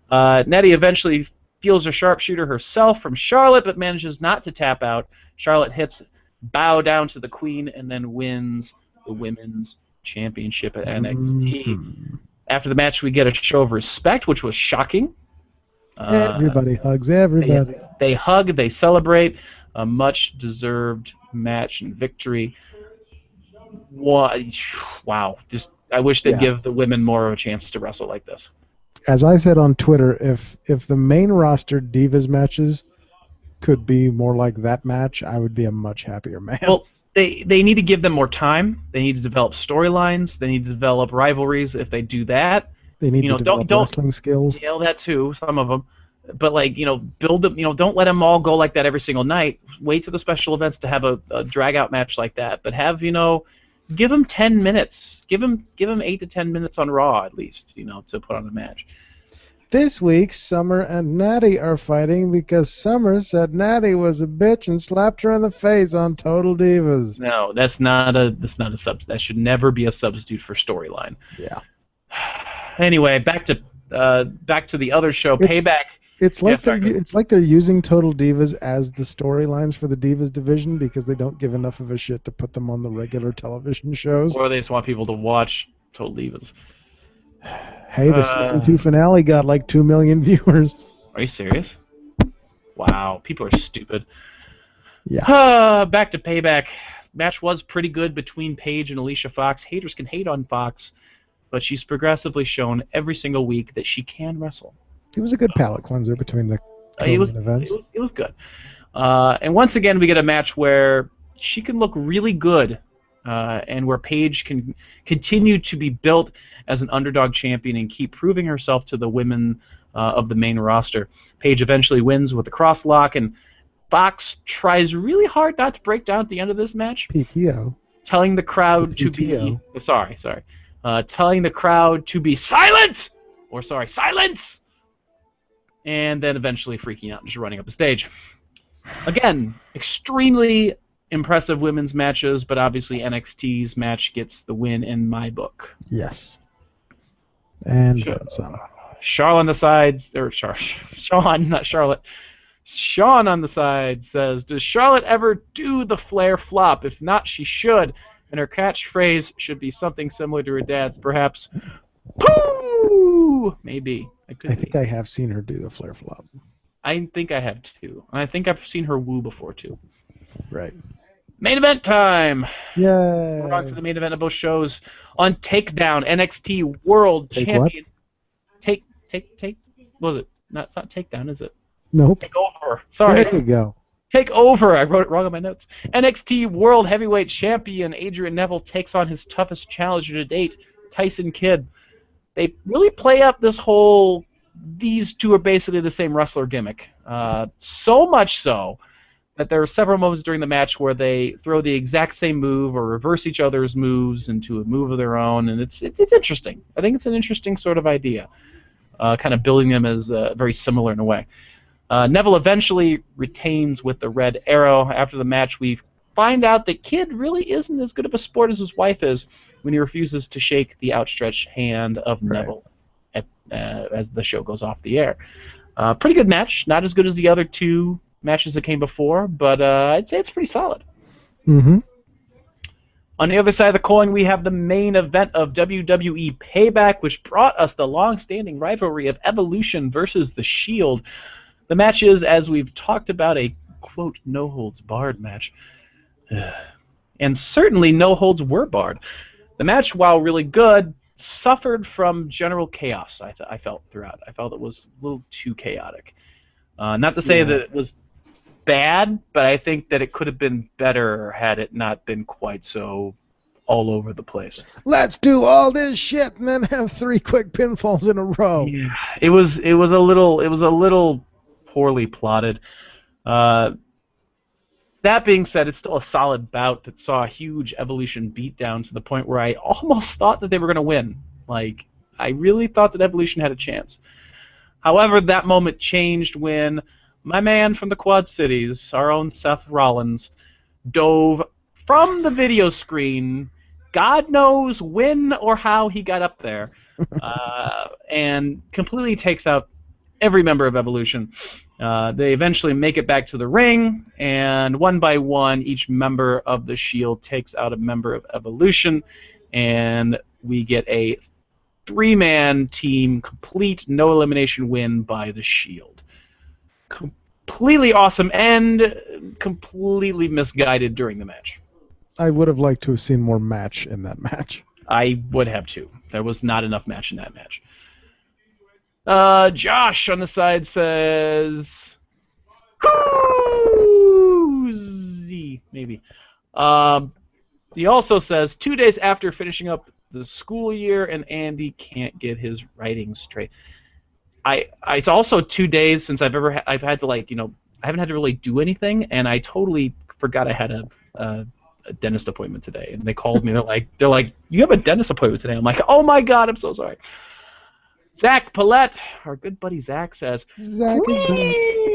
Natty eventually feels a sharpshooter herself from Charlotte, but manages not to tap out. Charlotte hits bow down to the Queen and then wins the Women's Championship at NXT. Mm-hmm. After the match, we get a show of respect, which was shocking. Everybody hugs everybody. They hug, they celebrate. A much-deserved match and victory. Wow. Just, I wish they'd give the women more of a chance to wrestle like this. As I said on Twitter, if the main roster Divas matches could be more like that match, I would be a much happier man. Well, they need to give them more time. They need to develop storylines. They need to develop rivalries. If they do that, they need to develop wrestling skills. You know, that too, some of them. But, like, build them. Don't let them all go like that every single night. Wait till the special events to have a drag-out match like that. But have, give them 10 minutes. Give them 8 to 10 minutes on Raw at least, to put on a match. This week, Summer and Natty are fighting because Summer said Natty was a bitch and slapped her in the face on Total Divas. No, that's not a that should never be a substitute for storyline. Yeah. Anyway, back to the other show, Payback. It's like they're using Total Divas as the storylines for the Divas division because they don't give enough of a shit to put them on the regular television shows. Or they just want people to watch Total Divas. Hey, the season 2 finale got like 2 million viewers. Are you serious? Wow, people are stupid. Yeah. Back to Payback. Match was pretty good between Paige and Alicia Fox. Haters can hate on Fox, but she's progressively shown every single week that she can wrestle. It was a good palate cleanser between the two main events. It was good. And once again, we get a match where she can look really good, and where Paige can continue to be built as an underdog champion and keep proving herself to the women of the main roster. Paige eventually wins with a cross lock, and Fox tries really hard not to break down at the end of this match, PTO. telling the crowd to be telling the crowd to be silent, or silence, and then eventually freaking out and just running up the stage. Again, extremely impressive women's matches, but obviously NXT's match gets the win in my book. Yes. And then some. Charlotte on the sides, or Sean, not Charlotte. Sean on the side says, does Charlotte ever do the Flair flop? If not, she should. And her catchphrase should be something similar to her dad's, perhaps. Pooh! Maybe. I think I have seen her do the Flair flop. I think I have too. I think I've seen her woo before too. Right. Main event time! Yay! We're on for the main event of both shows. On Takedown, NXT World Champion. What? Take. What was it? It's not Takedown, is it? Nope. Take Over. Sorry. There you go. Take Over. I wrote it wrong on my notes. NXT World Heavyweight Champion Adrian Neville takes on his toughest challenger to date, Tyson Kidd. They really play up this whole, these two are basically the same wrestler gimmick. So much so that there are several moments during the match where they throw the exact same move or reverse each other's moves into a move of their own, and it's interesting. I think it's an interesting sort of idea, kind of building them as very similar in a way. Neville eventually retains with the red arrow. After the match, we find out that Kidd really isn't as good of a sport as his wife is when he refuses to shake the outstretched hand of Neville as the show goes off the air. Pretty good match. Not as good as the other two matches that came before, but I'd say it's pretty solid. Mm-hmm. On the other side of the coin, we have the main event of WWE Payback, which brought us the long-standing rivalry of Evolution versus The Shield. The match is, as we've talked about, a, quote, no-holds-barred match. And certainly no holds were barred. The match, while really good, suffered from general chaos, I felt throughout. I felt it was a little too chaotic. Not to say that it was bad, but I think that it could have been better had it not been quite so all over the place. Let's do all this shit and then have 3 quick pinfalls in a row. Yeah, it was a little poorly plotted. That being said, it's still a solid bout that saw a huge Evolution beatdown to the point where I almost thought that they were going to win. Like, I really thought that Evolution had a chance. However, that moment changed when my man from the Quad Cities, our own Seth Rollins, dove from the video screen, God knows when or how he got up there, and completely takes out every member of Evolution. They eventually make it back to the ring, and one by one, each member of the Shield takes out a member of Evolution, and we get a 3-man team, complete no-elimination win by the Shield. Completely awesome and completely misguided during the match. I would have liked to have seen more match in that match. I would have too. There was not enough match in that match. Josh on the side says, "Whoozy," maybe. He also says 2 days after finishing up the school year, and Andy can't get his writing straight. It's also 2 days since I've had to, like, I haven't had to really do anything, and I totally forgot I had a dentist appointment today, and they called me. They're like, you have a dentist appointment today. I'm like, oh my god, I'm so sorry. Zach Paulette, our good buddy Zach, says, "Queef."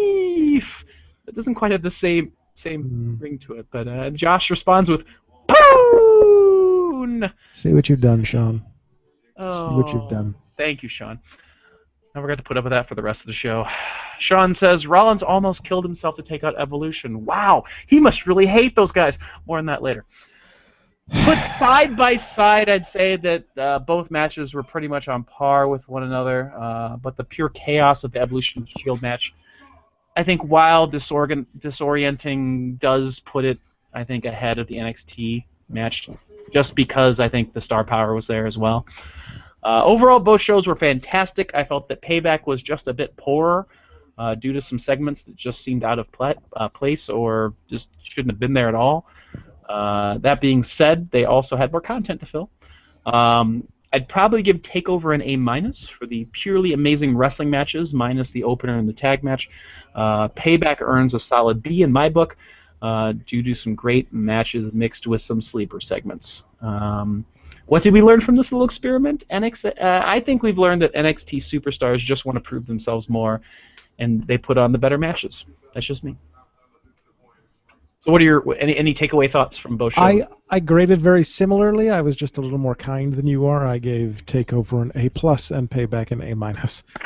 It doesn't quite have the same ring to it, but Josh responds with, "Poon." See what you've done, Sean. Oh, see what you've done. Thank you, Sean. Now we're going to put up with that for the rest of the show. Sean says, Rollins almost killed himself to take out Evolution. Wow, he must really hate those guys. More on that later. Put side by side, I'd say that both matches were pretty much on par with one another, but the pure chaos of the Evolution Shield match, I think, while disorienting, does put it, I think, ahead of the NXT match, just because I think the star power was there as well. Overall, both shows were fantastic. I felt that Payback was just a bit poorer due to some segments that just seemed out of place or just shouldn't have been there at all. That being said, they also had more content to fill. I'd probably give TakeOver an A- for the purely amazing wrestling matches, minus the opener and the tag match. Payback earns a solid B in my book due to some great matches mixed with some sleeper segments. What did we learn from this little experiment? I think we've learned that NXT superstars just want to prove themselves more, and they put on the better matches. That's just me. So what are your any takeaway thoughts from both shows? I graded very similarly. I was just a little more kind than you are. I gave TakeOver an A+ and Payback an A-.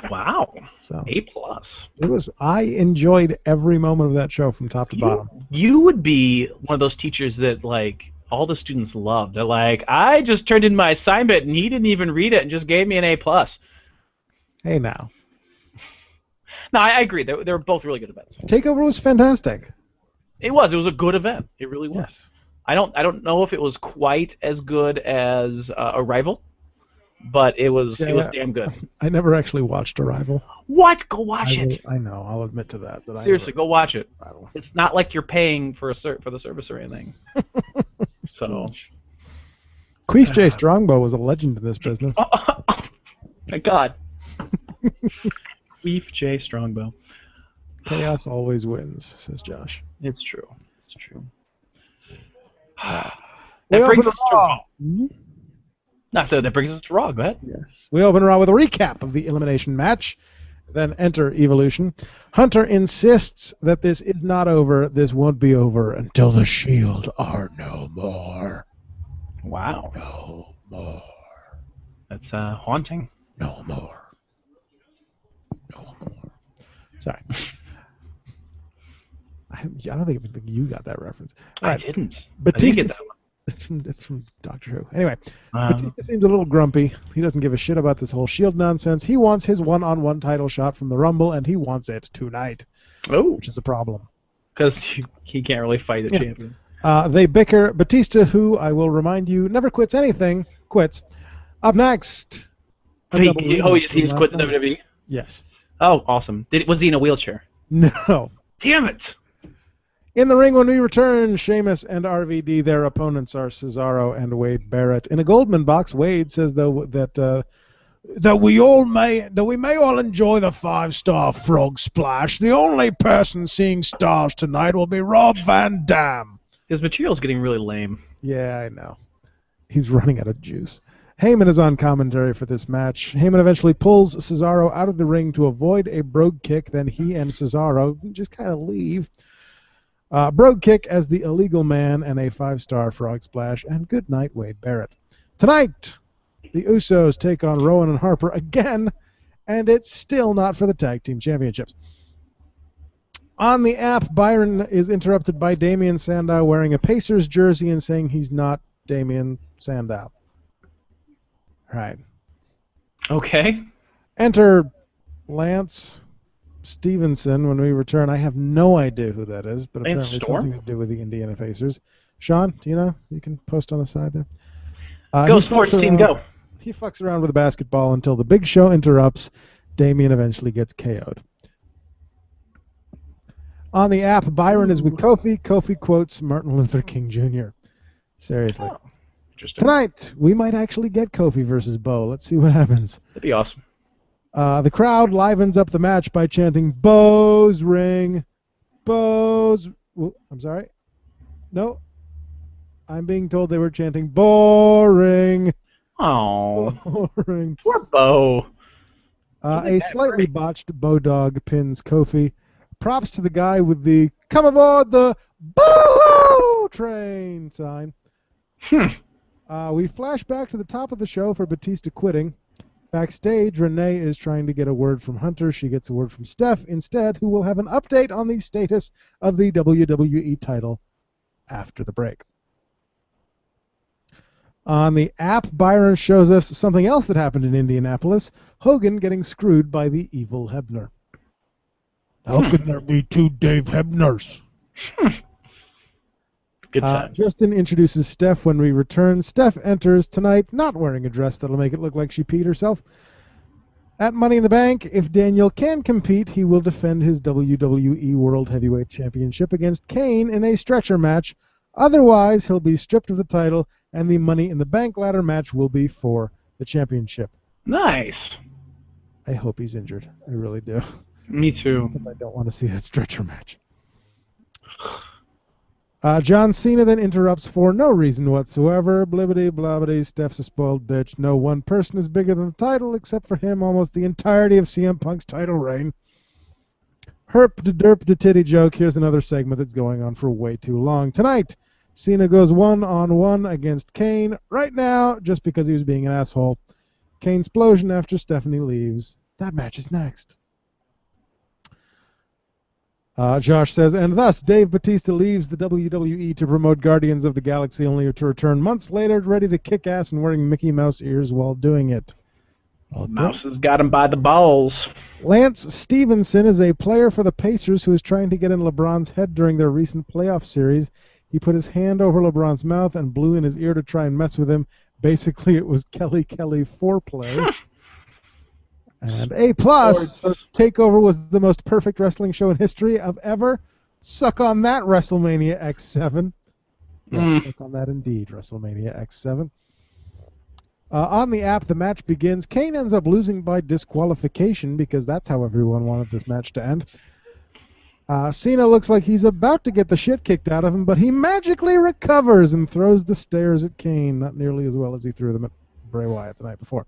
Wow. So A+. it was. I enjoyed every moment of that show from top to bottom. You would be one of those teachers that like all the students love. They're like, I just turned in my assignment and he didn't even read it and just gave me an A+. Hey now. No, I agree. They were both really good events. TakeOver was fantastic. It was a good event. It really was. Yes. I don't know if it was quite as good as Arrival, but it was damn good. I never actually watched Arrival. What? Go watch it. I know. I'll admit to that. Seriously, go watch it. Arrival. It's not like you're paying for the service or anything. So. Queef J. Strongbow was a legend in this business. Oh, my God. Queef J. Strongbow. Chaos always wins, says Josh. It's true. It's true. That brings us to Raw. That brings us to Raw. Go ahead. Yes. We open Raw with a recap of the elimination match. Then enter Evolution. Hunter insists that this is not over. This won't be over until the Shield are no more. Wow. No more. That's haunting. No more. No more. Sorry. I don't think you got that reference. Right. I didn't. Batista, I didn't get that one. It's from Doctor Who. Anyway, Batista seems a little grumpy. He doesn't give a shit about this whole Shield nonsense. He wants his one-on-one title shot from the Rumble, and he wants it tonight. Oh. Which is a problem. Because he can't really fight the champion. They bicker. Batista, who, I will remind you, never quits anything, quits. Up next. He's quit the WWE? Yes. Oh, awesome. Was he in a wheelchair? No. Damn it! In the ring when we return, Sheamus and RVD, their opponents are Cesaro and Wade Barrett. In a Goldman box, Wade says that we may all enjoy the 5-star frog splash. The only person seeing stars tonight will be Rob Van Dam. His material's getting really lame. Yeah, I know. He's running out of juice. Heyman is on commentary for this match. Heyman eventually pulls Cesaro out of the ring to avoid a brogue kick. Then he and Cesaro just kind of leave. Brogue kick as the illegal man and a 5-star frog splash. And good night, Wade Barrett. Tonight, the Usos take on Rowan and Harper again, and it's still not for the tag team championships. On the app, Byron is interrupted by Damian Sandow wearing a Pacers jersey and saying he's not Damian Sandow. Right. Okay. Enter Lance Stevenson when we return. I have no idea who that is, but apparently something to do with the Indiana Pacers. Sean, do you know? You can post on the side there. Go sports team, go. He fucks around with a basketball until the Big Show interrupts. Damian eventually gets KO'd. On the app, Byron is with Kofi. Kofi quotes Martin Luther King Jr. Seriously. Oh, interesting. Tonight, we might actually get Kofi versus Bo. Let's see what happens. That'd be awesome. The crowd livens up the match by chanting, Bo's ring. Bo's... I'm sorry. No. I'm being told they were chanting, boring. Oh. Boring. Poor Bo. A slightly botched Bo Dog pins Kofi. Props to the guy with the come aboard the Bo train sign. We flash back to the top of the show for Batista quitting. Backstage, Renee is trying to get a word from Hunter. She gets a word from Steph instead, who will have an update on the status of the WWE title after the break. On the app, Byron shows us something else that happened in Indianapolis. Hogan getting screwed by the evil Hebner. How can there be two Dave Hebners? Good times. Justin introduces Steph when we return. Steph enters tonight not wearing a dress that'll make it look like she peed herself. At Money in the Bank, if Daniel can compete, he will defend his WWE World Heavyweight Championship against Kane in a stretcher match. Otherwise, he'll be stripped of the title, and the Money in the Bank ladder match will be for the championship. Nice. I hope he's injured. I really do. Me too. I don't want to see that stretcher match. John Cena then interrupts for no reason whatsoever. Blibbity, blobbity, Steph's a spoiled bitch. No one person is bigger than the title, except for him almost the entirety of CM Punk's title reign. Herp de derp de titty joke. Here's another segment that's going on for way too long. Tonight, Cena goes one-on-one against Kane. Right now, just because he was being an asshole. Kane's explosion after Stephanie leaves. That match is next. Josh says, and thus Dave Bautista leaves the WWE to promote Guardians of the Galaxy, only to return months later ready to kick ass and wearing Mickey Mouse ears while doing it. Okay. Mouse has got him by the balls. Lance Stevenson is a player for the Pacers who is trying to get in LeBron's head during their recent playoff series. He put his hand over LeBron's mouth and blew in his ear to try and mess with him. Basically, it was Kelly foreplay. And A+, TakeOver was the most perfect wrestling show in history of ever. Suck on that, WrestleMania X7. Yes, suck on that indeed, WrestleMania X7. On the app, the match begins. Kane ends up losing by disqualification because that's how everyone wanted this match to end. Cena looks like he's about to get the shit kicked out of him, but he magically recovers and throws the stairs at Kane, not nearly as well as he threw them at Bray Wyatt the night before.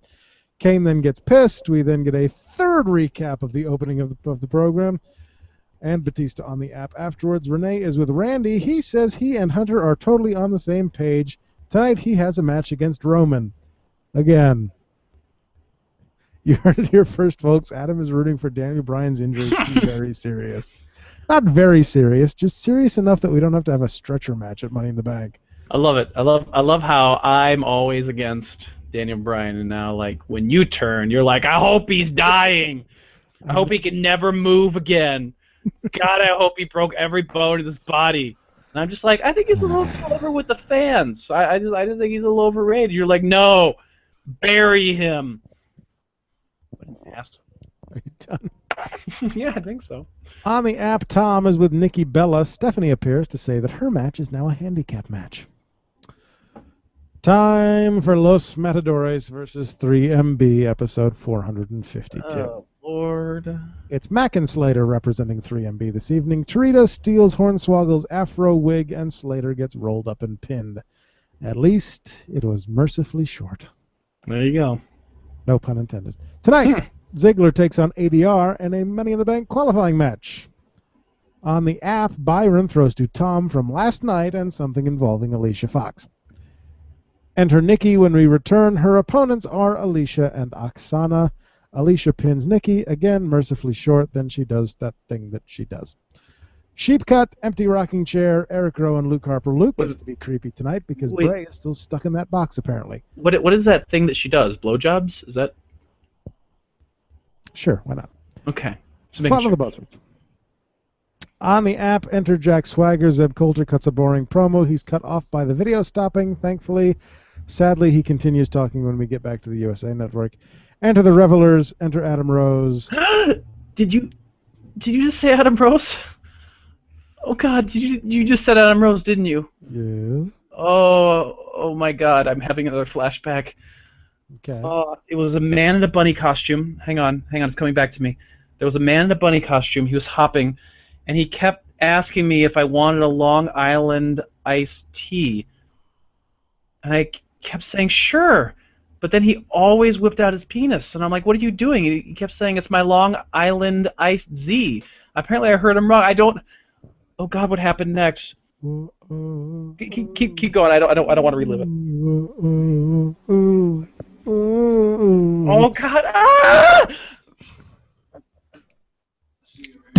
Kane then gets pissed. We then get a third recap of the opening of the program. And Batista on the app afterwards. Renee is with Randy. He says he and Hunter are totally on the same page. Tonight he has a match against Roman. Again. You heard it here first, folks. Adam is rooting for Daniel Bryan's injury to be very serious. Not very serious, just serious enough that we don't have to have a stretcher match at Money in the Bank. I love it. I love how I'm always against Daniel Bryan, and now, like, when you turn, you're like, I hope he's dying. I hope he can never move again. God, I hope he broke every bone in his body. And I'm just like, I think he's a little too over with the fans. I just think he's a little overrated. You're like, no, bury him. What an ass. Are you done? Yeah, I think so. On the app, Tom is with Nikki Bella. Stephanie appears to say that her match is now a handicap match. Time for Los Matadores versus 3MB, episode 452. Oh, Lord. It's Mack and Slater representing 3MB this evening. Torito steals Hornswoggle's afro wig, and Slater gets rolled up and pinned. At least it was mercifully short. There you go. No pun intended. Tonight, Ziggler takes on ADR in a Money in the Bank qualifying match. On the app, Byron throws to Tom from last night and something involving Alicia Fox. Enter Nikki when we return. Her opponents are Alicia and Oksana. Alicia pins Nikki, again mercifully short, then she does that thing that she does. Sheep cut, empty rocking chair, Eric Rowan, Luke Harper. Luke gets to be creepy tonight because Bray is still stuck in that box, apparently. What is that thing that she does? Blowjobs? Is that? Sure, why not? Okay. Follow the buzzards. On the app, enter Jack Swagger. Zeb Coulter cuts a boring promo. He's cut off by the video stopping, thankfully. Sadly, he continues talking when we get back to the USA Network. Enter the Revelers. Enter Adam Rose. Did you just say Adam Rose? Oh God, you just said Adam Rose, didn't you? Yes. Oh my God, I'm having another flashback. Okay. It was a man in a bunny costume. Hang on, it's coming back to me. There was a man in a bunny costume. He was hopping, and he kept asking me if I wanted a Long Island iced tea. And I kept saying, sure. But then he always whipped out his penis. And I'm like, what are you doing? He kept saying, it's my Long Island iced Z. Apparently I heard him wrong. I don't... Oh, God, what happened next? Keep going. I don't want to relive it. Oh, God. Ah!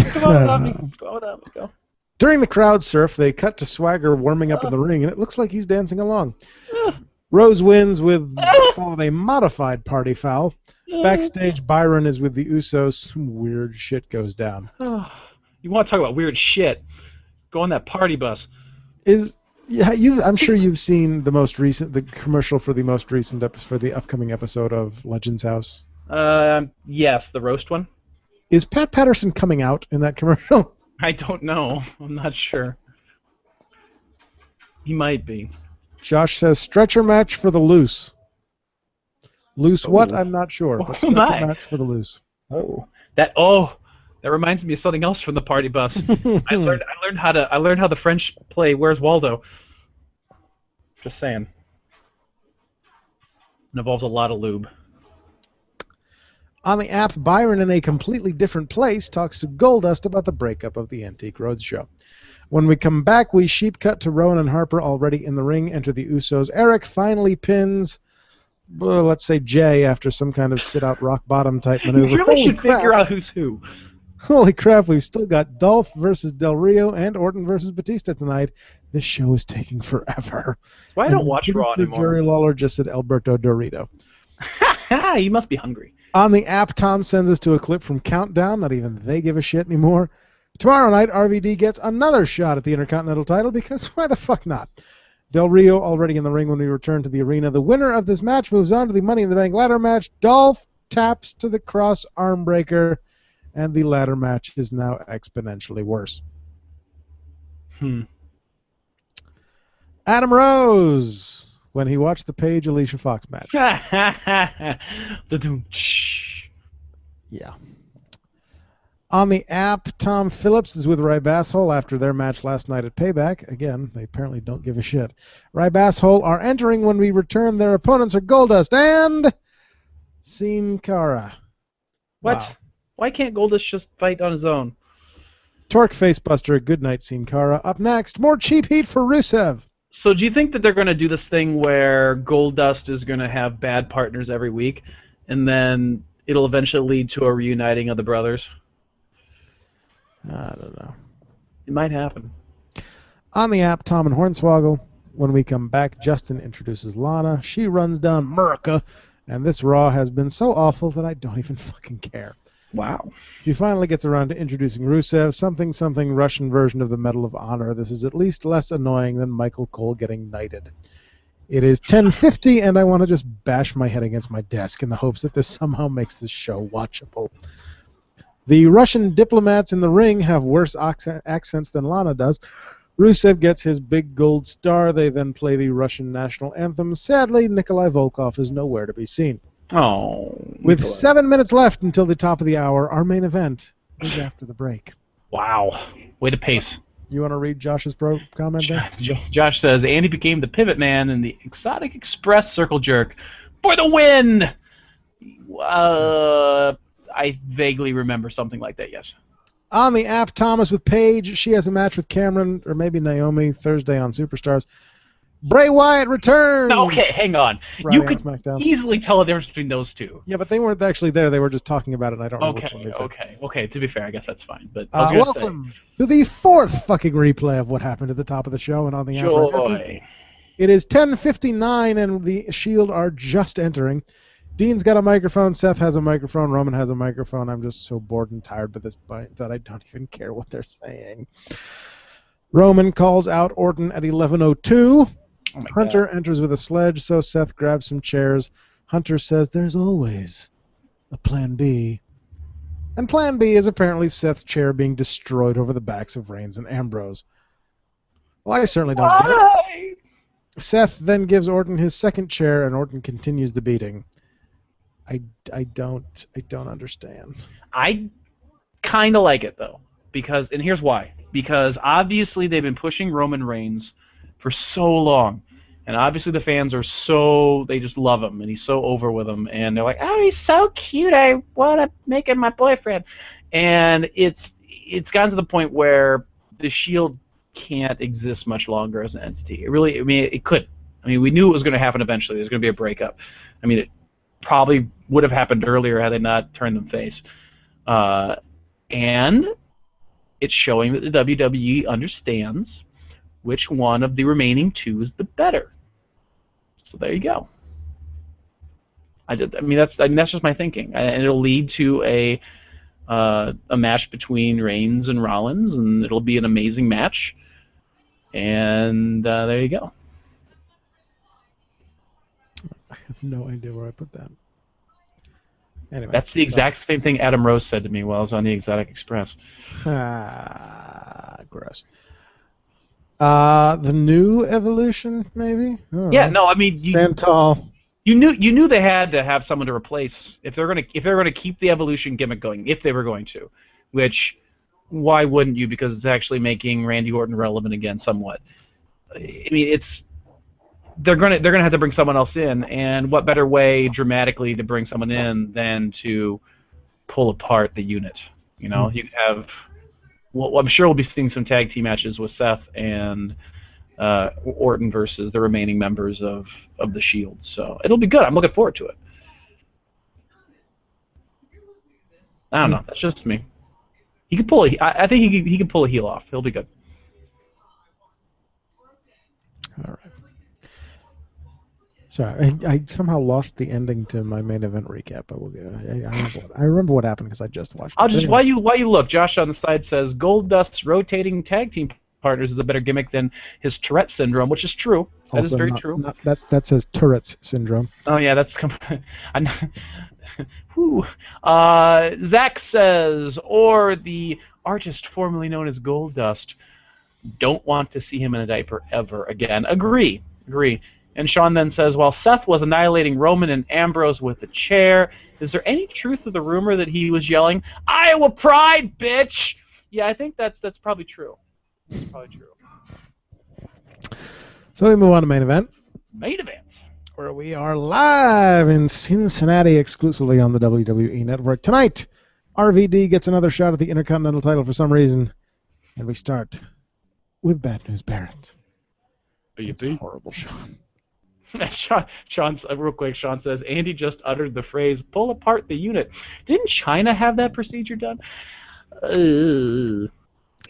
Come on, go. During the crowd surf, they cut to Swagger warming up in the ring, and it looks like he's dancing along. Rose wins with call it a modified party foul. Backstage, Byron is with the Usos. Some weird shit goes down. You want to talk about weird shit? Go on that party bus. I'm sure you've seen the commercial for the upcoming episode of Legends House. Yes, the roast one. Is Pat Patterson coming out in that commercial? I don't know. I'm not sure. He might be. Josh says stretcher match for the loose. Loose what? I'm not sure. But stretcher match for the loose. That reminds me of something else from the party bus. I learned how the French play Where's Waldo. Just saying. It involves a lot of lube. On the app, Byron, in a completely different place, talks to Goldust about the breakup of the Antique Roadshow. When we come back, we sheep cut to Rowan and Harper already in the ring. Enter the Usos. Eric finally pins, let's say Jay, after some kind of sit-out rock bottom type maneuver. You really should figure out who's who. Holy crap, we've still got Dolph versus Del Rio and Orton versus Batista tonight. This show is taking forever. Why I don't watch Raw anymore? Jerry Lawler just said Alberto Dorito. You must be hungry. On the app, Tom sends us to a clip from Countdown. Not even they give a shit anymore. Tomorrow night, RVD gets another shot at the Intercontinental title because why the fuck not? Del Rio already in the ring when we return to the arena. The winner of this match moves on to the Money in the Bank ladder match. Dolph taps to the cross arm breaker, and the ladder match is now exponentially worse. Adam Rose, when he watched the Paige Alicia Fox match. Yeah. On the app, Tom Phillips is with Rybasshole after their match last night at Payback. Again, they apparently don't give a shit. Rybasshole are entering when we return. Their opponents are Goldust and Sin Cara. What? Wow. Why can't Goldust just fight on his own? Torque Facebuster, good night, Sin Cara. Up next, more cheap heat for Rusev. So do you think that they're going to do this thing where Goldust is going to have bad partners every week, and then it'll eventually lead to a reuniting of the brothers? I don't know. It might happen. On the app, Tom and Hornswoggle. When we come back, Justin introduces Lana. She runs down America, and this Raw has been so awful that I don't even fucking care. Wow. She finally gets around to introducing Rusev, something Russian version of the Medal of Honor. This is at least less annoying than Michael Cole getting knighted. It is 10:50, and I want to just bash my head against my desk in the hopes that this somehow makes this show watchable. The Russian diplomats in the ring have worse accents than Lana does. Rusev gets his big gold star. They then play the Russian national anthem. Sadly, Nikolai Volkov is nowhere to be seen. Oh. With 7 minutes left until the top of the hour, our main event is after the break. Wow. Way to pace. You want to read Josh's comment there? Josh says, Andy became the pivot man in the Exotic Express circle jerk for the win! I vaguely remember something like that, yes. On the app, Thomas with Paige. She has a match with Cameron, or maybe Naomi, Thursday on Superstars. Bray Wyatt returns! Okay, hang on. Friday You on could SmackDown. easily tell the difference between those two. Yeah, but they weren't actually there. They were just talking about it, and I don't know which one they said. Okay. To be fair, I guess that's fine. But I was gonna welcome to the fourth fucking replay of what happened at the top of the show and on the say, app. joy. It is 10:59, and the Shield are just entering. Dean's got a microphone. Seth has a microphone. Roman has a microphone. I'm just so bored and tired by this point that I don't even care what they're saying. Roman calls out Orton at 11:02. Oh my Hunter God. enters with a sledge, so Seth grabs some chairs. Hunter says there's always a plan B. And plan B is apparently Seth's chair being destroyed over the backs of Reigns and Ambrose. Well, I certainly don't get it. Why? Seth then gives Orton his second chair, and Orton continues the beating. I don't understand. I kind of like it, though. And here's why. Because obviously they've been pushing Roman Reigns for so long. And obviously the fans are they just love him, and he's so over with them. And they're like, oh, he's so cute, I want to make him my boyfriend. And it's gotten to the point where the Shield can't exist much longer as an entity. It could. We knew it was going to happen eventually. There's going to be a breakup. It probably would have happened earlier had they not turned them face. And it's showing that the WWE understands which one of the remaining two is the better. So there you go. I mean, that's just my thinking, and it'll lead to a match between Reigns and Rollins, and it'll be an amazing match. And there you go. I have no idea where I put that. Anyway, that's the exact same thing Adam Rose said to me while I was on the Exotic Express. Gross. The new Evolution, maybe? Yeah, no, I mean, stand tall. You knew they had to have someone to replace if they're gonna keep the Evolution gimmick going, if they were going to, which why wouldn't you? Because it's actually making Randy Orton relevant again somewhat. I mean, they're gonna have to bring someone else in, and what better way dramatically to bring someone in than to pull apart the unit? You know, you have. Well, I'm sure we'll be seeing some tag team matches with Seth and Orton versus the remaining members of the Shield. So it'll be good. I'm looking forward to it. I don't know. That's just me. He can pull. I think he can pull a heel off. He'll be good. All right. Sorry, I somehow lost the ending to my main event recap. I remember what happened because I just watched it. While you look, Josh on the side says Goldust's rotating tag team partners is a better gimmick than his Tourette syndrome, which is true. That is very true. That says Tourette's syndrome. Oh yeah, that's. Zach says, or the artist formerly known as Goldust. Don't want to see him in a diaper ever again. Agree. And Sean then says, while Seth was annihilating Roman and Ambrose with the chair, is there any truth to the rumor that he was yelling, "Iowa Pride, bitch"? Yeah, I think that's probably true. That's probably true. So we move on to main event. Main event. Where we are live in Cincinnati exclusively on the WWE Network. Tonight, RVD gets another shot at the Intercontinental title for some reason. And we start with Bad News Barrett. It's a horrible shot. Sean, real quick, Sean says, Andy just uttered the phrase, pull apart the unit. Didn't China have that procedure done?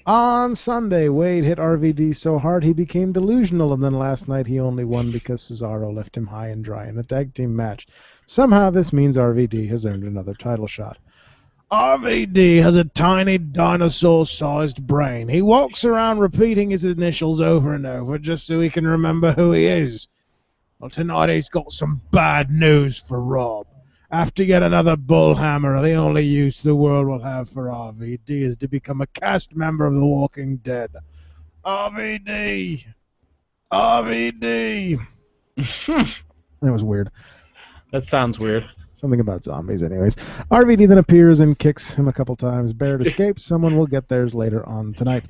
On Sunday, Wade hit RVD so hard he became delusional, and then last night he only won because Cesaro left him high and dry in the tag team match. Somehow this means RVD has earned another title shot. RVD has a tiny dinosaur-sized brain. He walks around repeating his initials over and over just so he can remember who he is. Well, tonight he's got some bad news for Rob. After yet another bullhammer, the only use the world will have for RVD is to become a cast member of The Walking Dead. RVD! RVD! That was weird. That sounds weird. Something about zombies, anyways. RVD then appears and kicks him a couple times. Barrett escapes. Someone will get theirs later on tonight.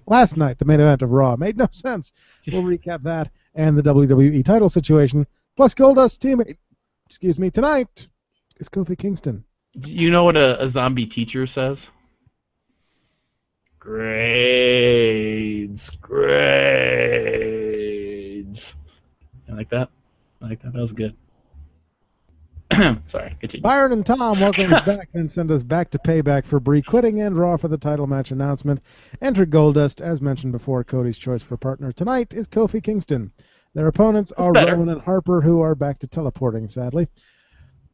Last night, the main event of Raw. Made no sense. We'll recap that and the WWE title situation. Plus Goldust teammate. Tonight is Kofi Kingston. Do you know what a zombie teacher says? Grades. I like that. That was good. Sorry, continue. Byron and Tom welcome us back, then send us back to Payback for Brie quitting and Raw for the title match announcement. Enter Goldust, as mentioned before. Cody's choice for partner tonight is Kofi Kingston. Their opponents are Rowan and Harper, who are back to teleporting, sadly.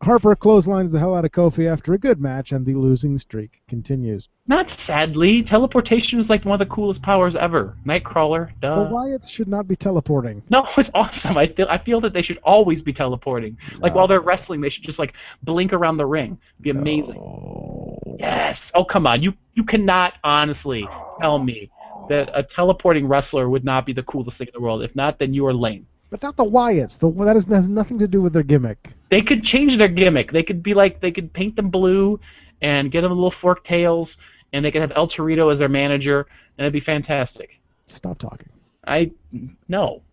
Harper clotheslines the hell out of Kofi after a good match, and the losing streak continues. Not sadly. Teleportation is like one of the coolest powers ever. Nightcrawler, duh. The Wyatts should not be teleporting. No, it's awesome. I feel that they should always be teleporting. Like while they're wrestling, they should just like blink around the ring. It'd be amazing. No. Yes. Oh, come on. You cannot honestly tell me that a teleporting wrestler would not be the coolest thing in the world. If not, then you are lame. But not the Wyatts. That has nothing to do with their gimmick. They could change their gimmick. They could paint them blue and get them little forked tails, and they could have El Torito as their manager, and it'd be fantastic. Stop talking. No.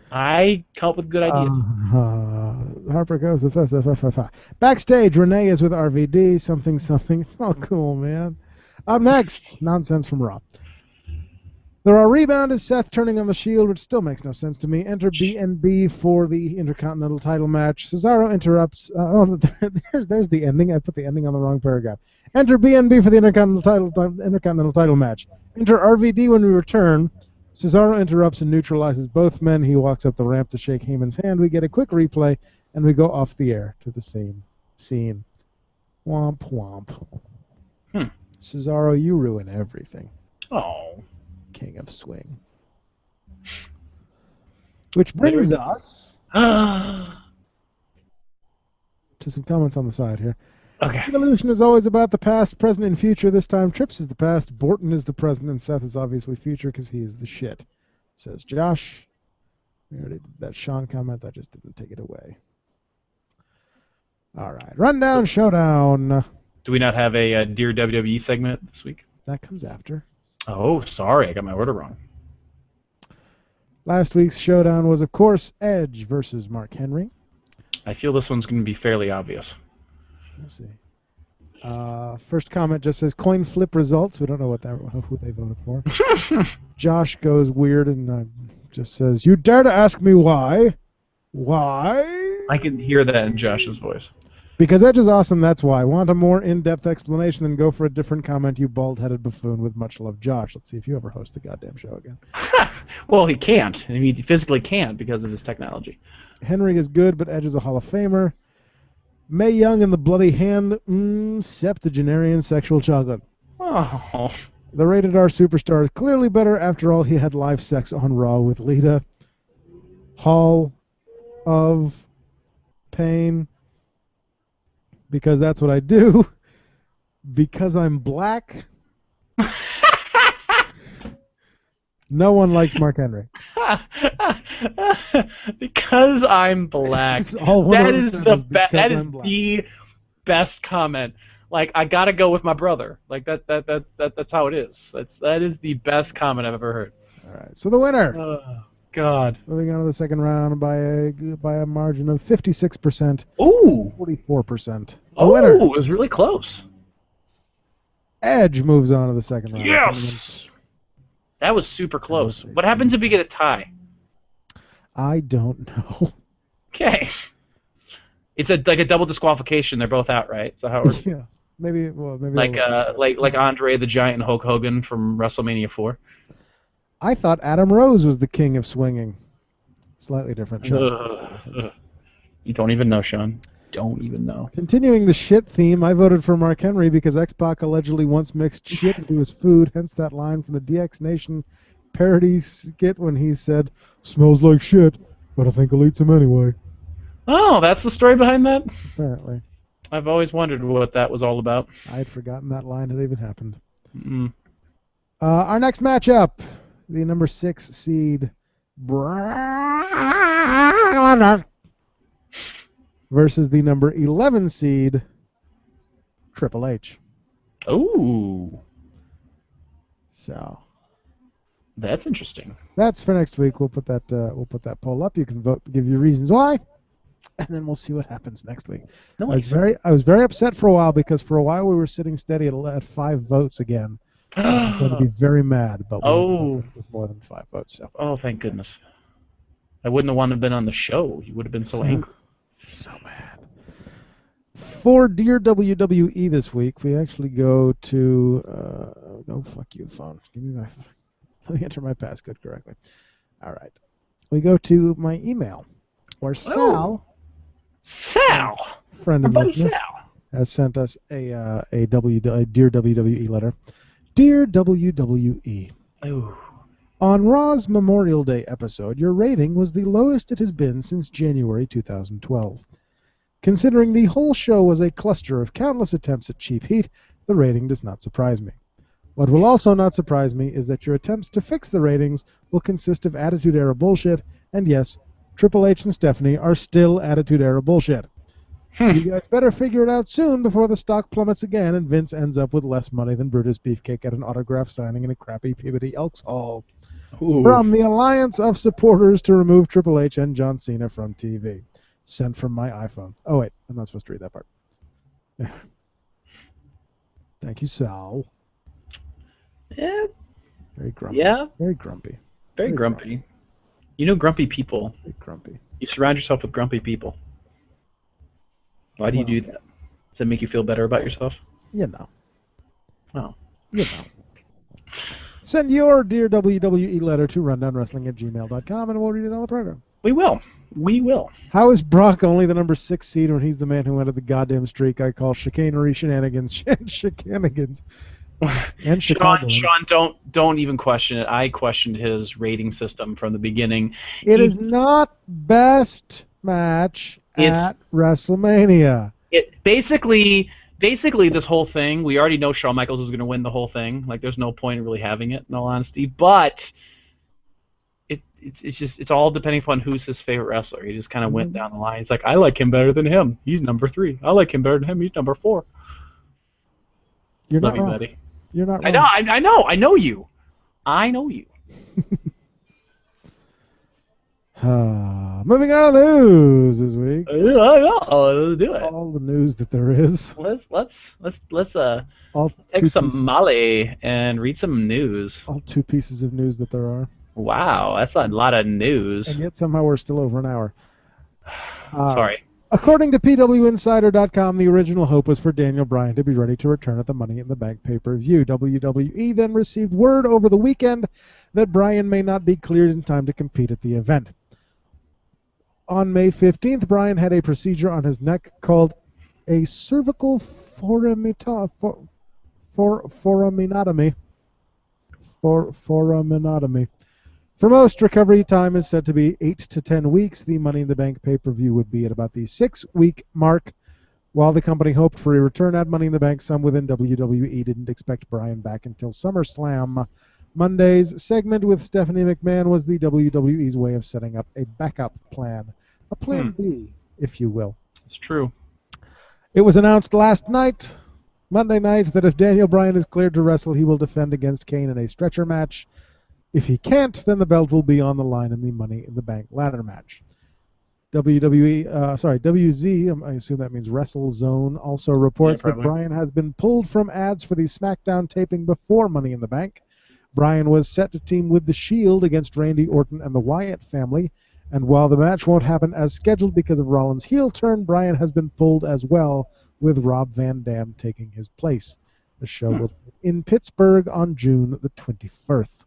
I come up with good ideas. Harper goes backstage. Renee is with RVD. Something. It's not cool, man. Up next, nonsense from Raw. There are rebound is Seth turning on the Shield, which still makes no sense to me. Enter BNB for the Intercontinental title match. Cesaro interrupts. There's the ending. I put the ending on the wrong paragraph. Enter BNB for the Intercontinental title match. Enter RVD when we return. Cesaro interrupts and neutralizes both men. He walks up the ramp to shake Heyman's hand. We get a quick replay, and we go off the air to the same scene. Womp womp. Cesaro, you ruin everything. Oh. King of Swing. Which brings us to some comments on the side here. Okay. Evolution is always about the past, present, and future. This time, Trips is the past, Borton is the present, and Seth is obviously future because he is the shit, says Josh. We already did that Sean comment. I just didn't take it away. All right. Rundown Showdown. Do we not have a Dear WWE segment this week? That comes after. Oh, sorry. I got my order wrong. Last week's Showdown was, of course, Edge versus Mark Henry. I feel this one's going to be fairly obvious. Let's see. First comment just says coin flip results. We don't know who they voted for. Josh goes weird and just says, "You dare to ask me why? Why?" I can hear that in Josh's voice. Because Edge is awesome, that's why. Want a more in-depth explanation, then go for a different comment, you bald-headed buffoon. With much love, Josh. Let's see if you ever host the goddamn show again. Well, he can't. I mean, he physically can't because of his technology. Henry is good, but Edge is a Hall of Famer. Mae Young and the Bloody Hand, septuagenarian sexual chocolate. Oh. The rated R superstar is clearly better. After all, he had live sex on Raw with Lita. Hall of Pain. Because that's what I do. Because I'm black. No one likes Mark Henry. Because I'm black. That is the best comment. Like, I gotta go with my brother. Like that's how it is. That is the best comment I've ever heard. All right. So the winner. Oh, God. Moving on to the second round by a margin of 56%. Ooh. 44%. Oh, winner. It was really close. Edge moves on to the second round. Yes. That was super close. What happens if we get a tie? I don't know. Okay. It's like a double disqualification. They're both out, right? So how it works? Yeah. Maybe. Well, maybe. Like Andre the Giant and Hulk Hogan from WrestleMania 4. I thought Adam Rose was the king of swinging. Slightly different show. You don't even know, Sean. Don't even know. Continuing the shit theme, I voted for Mark Henry because X-Pac allegedly once mixed shit into his food, hence that line from the DX Nation parody skit when he said, "Smells like shit, but I think I'll eat some anyway." Oh, that's the story behind that? Apparently. I've always wondered what that was all about. I had forgotten that line had even happened. Mm. Our next matchup, the number 6 seed versus the number 11 seed Triple H. Ooh. So that's interesting. That's for next week. We'll put that poll up. You can vote, give your reasons why, and then we'll see what happens next week. Nice. I was very upset for a while because for a while we were sitting steady at 5 votes again. I was going to be very mad, but we with more than 5 votes. So. Oh, thank goodness. I wouldn't have wanted to have been on the show. You would have been so angry. So mad. For Dear WWE this week, we actually go to... oh, fuck you, phone. Give me my... Let me enter my passcode correctly. All right. We go to my email, where Sal... Friend of mine, has sent us a Dear WWE letter. Dear WWE. Ooh. On Raw's Memorial Day episode, your rating was the lowest it has been since January 2012. Considering the whole show was a cluster of countless attempts at cheap heat, the rating does not surprise me. What will also not surprise me is that your attempts to fix the ratings will consist of Attitude Era bullshit, and yes, Triple H and Stephanie are still Attitude Era bullshit. You guys better figure it out soon before the stock plummets again and Vince ends up with less money than Brutus Beefcake at an autograph signing in a crappy Peabody Elks Hall. Ooh. From the Alliance of Supporters to remove Triple H and John Cena from TV. Sent from my iPhone. Oh, wait. I'm not supposed to read that part. Thank you, Sal. Yeah. Very grumpy. Yeah. Very grumpy. Very grumpy. You know grumpy people. Very grumpy. You surround yourself with grumpy people. Why do you do that? Does that make you feel better about yourself? You know. Oh. You know. Send your Dear WWE letter to rundownwrestling@gmail.com and we'll read it on the program. We will. We will. How is Brock only the number 6 seed when he's the man who ended the goddamn streak I call chicanery, shenanigans, and chicanigans? And Sean, don't even question it. I questioned his rating system from the beginning. It is not best match at WrestleMania. Basically, this whole thing, we already know Shawn Michaels is going to win the whole thing. Like, there's no point in really having it, in all honesty. But it's all depending upon who's his favorite wrestler. He just kind of went down the line. It's like, I like him better than him. He's number 3. I like him better than him. He's number 4. You're Love not you, wrong. buddy. You're not wrong. I know you. I know you. Moving on to news this week. Let's do it. All the news that there is. Let's take some Molly and read some news. All 2 pieces of news that there are. Wow, that's a lot of news. And yet somehow we're still over an hour. Sorry. According to PWInsider.com, the original hope was for Daniel Bryan to be ready to return at the Money in the Bank pay-per-view. WWE then received word over the weekend that Bryan may not be cleared in time to compete at the event. On May 15th, Bryan had a procedure on his neck called a cervical foraminotomy. For most, recovery time is said to be 8 to 10 weeks. The Money in the Bank pay-per-view would be at about the 6-week mark. While the company hoped for a return at Money in the Bank, some within WWE didn't expect Bryan back until SummerSlam. Monday's segment with Stephanie McMahon was the WWE's way of setting up a backup plan. A plan B, if you will. It's true. It was announced last night, Monday night, that if Daniel Bryan is cleared to wrestle, he will defend against Kane in a stretcher match. If he can't, then the belt will be on the line in the Money in the Bank ladder match. WZ, I assume that means WrestleZone, also reports that Bryan has been pulled from ads for the SmackDown taping before Money in the Bank. Bryan was set to team with The Shield against Randy Orton and the Wyatt family, and while the match won't happen as scheduled because of Rollins' heel turn, Bryan has been pulled as well, with Rob Van Dam taking his place. The show will be in Pittsburgh on June the 21st.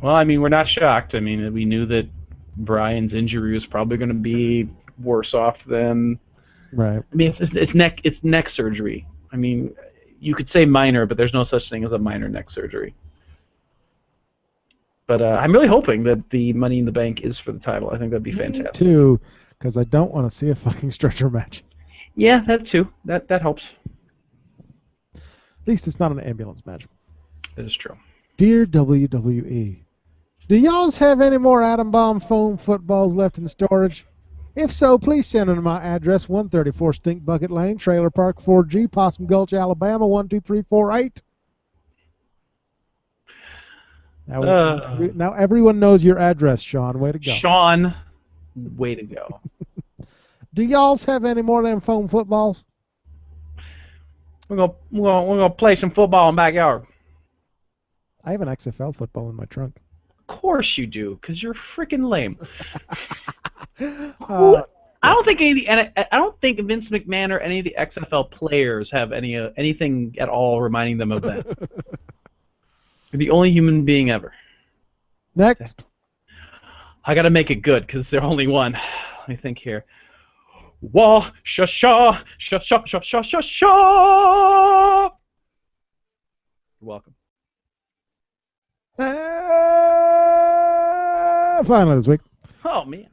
Well, I mean, we're not shocked. I mean, we knew that Bryan's injury was probably going to be worse off than. Right. I mean, it's neck surgery. I mean, you could say minor, but there's no such thing as a minor neck surgery. But I'm really hoping that the Money in the Bank is for the title. I think that'd be fantastic. Me too, because I don't want to see a fucking stretcher match. Yeah, that too. That helps. At least it's not an ambulance match. That is true. Dear WWE, do y'alls have any more atom bomb foam footballs left in storage? If so, please send them to my address, 134 Stink Bucket Lane, Trailer Park 4G, Possum Gulch, Alabama, 12348. Now everyone knows your address, Sean. Way to go. Sean, way to go. Do y'alls have any more of them foam footballs? We're gonna play some football in the backyard. I have an XFL football in my trunk. Of course you do, because you're freaking lame. I don't think I don't think Vince McMahon or any of the XFL players have anything at all reminding them of that. You're the only human being ever. Next. I gotta make it good, because they're only one. Let me think here. Wah sha sha sha sha sha sha sha sha. You're welcome. Finally this week. Oh man.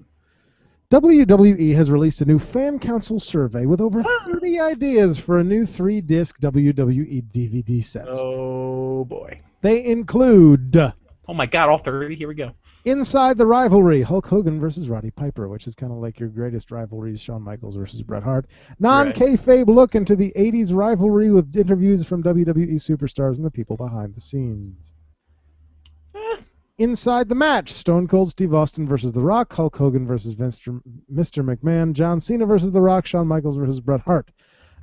WWE has released a new fan council survey with over 30 ideas for a new 3-disc WWE DVD set. Oh boy. They include... Oh my god, all 30? Here we go. Inside the Rivalry, Hulk Hogan versus Roddy Piper, which is kind of like your greatest rivalries, Shawn Michaels versus Bret Hart. Non-kayfabe look into the 80s rivalry with interviews from WWE superstars and the people behind the scenes. Inside the match, Stone Cold Steve Austin versus The Rock, Hulk Hogan versus Mr. McMahon, John Cena versus The Rock, Shawn Michaels versus Bret Hart.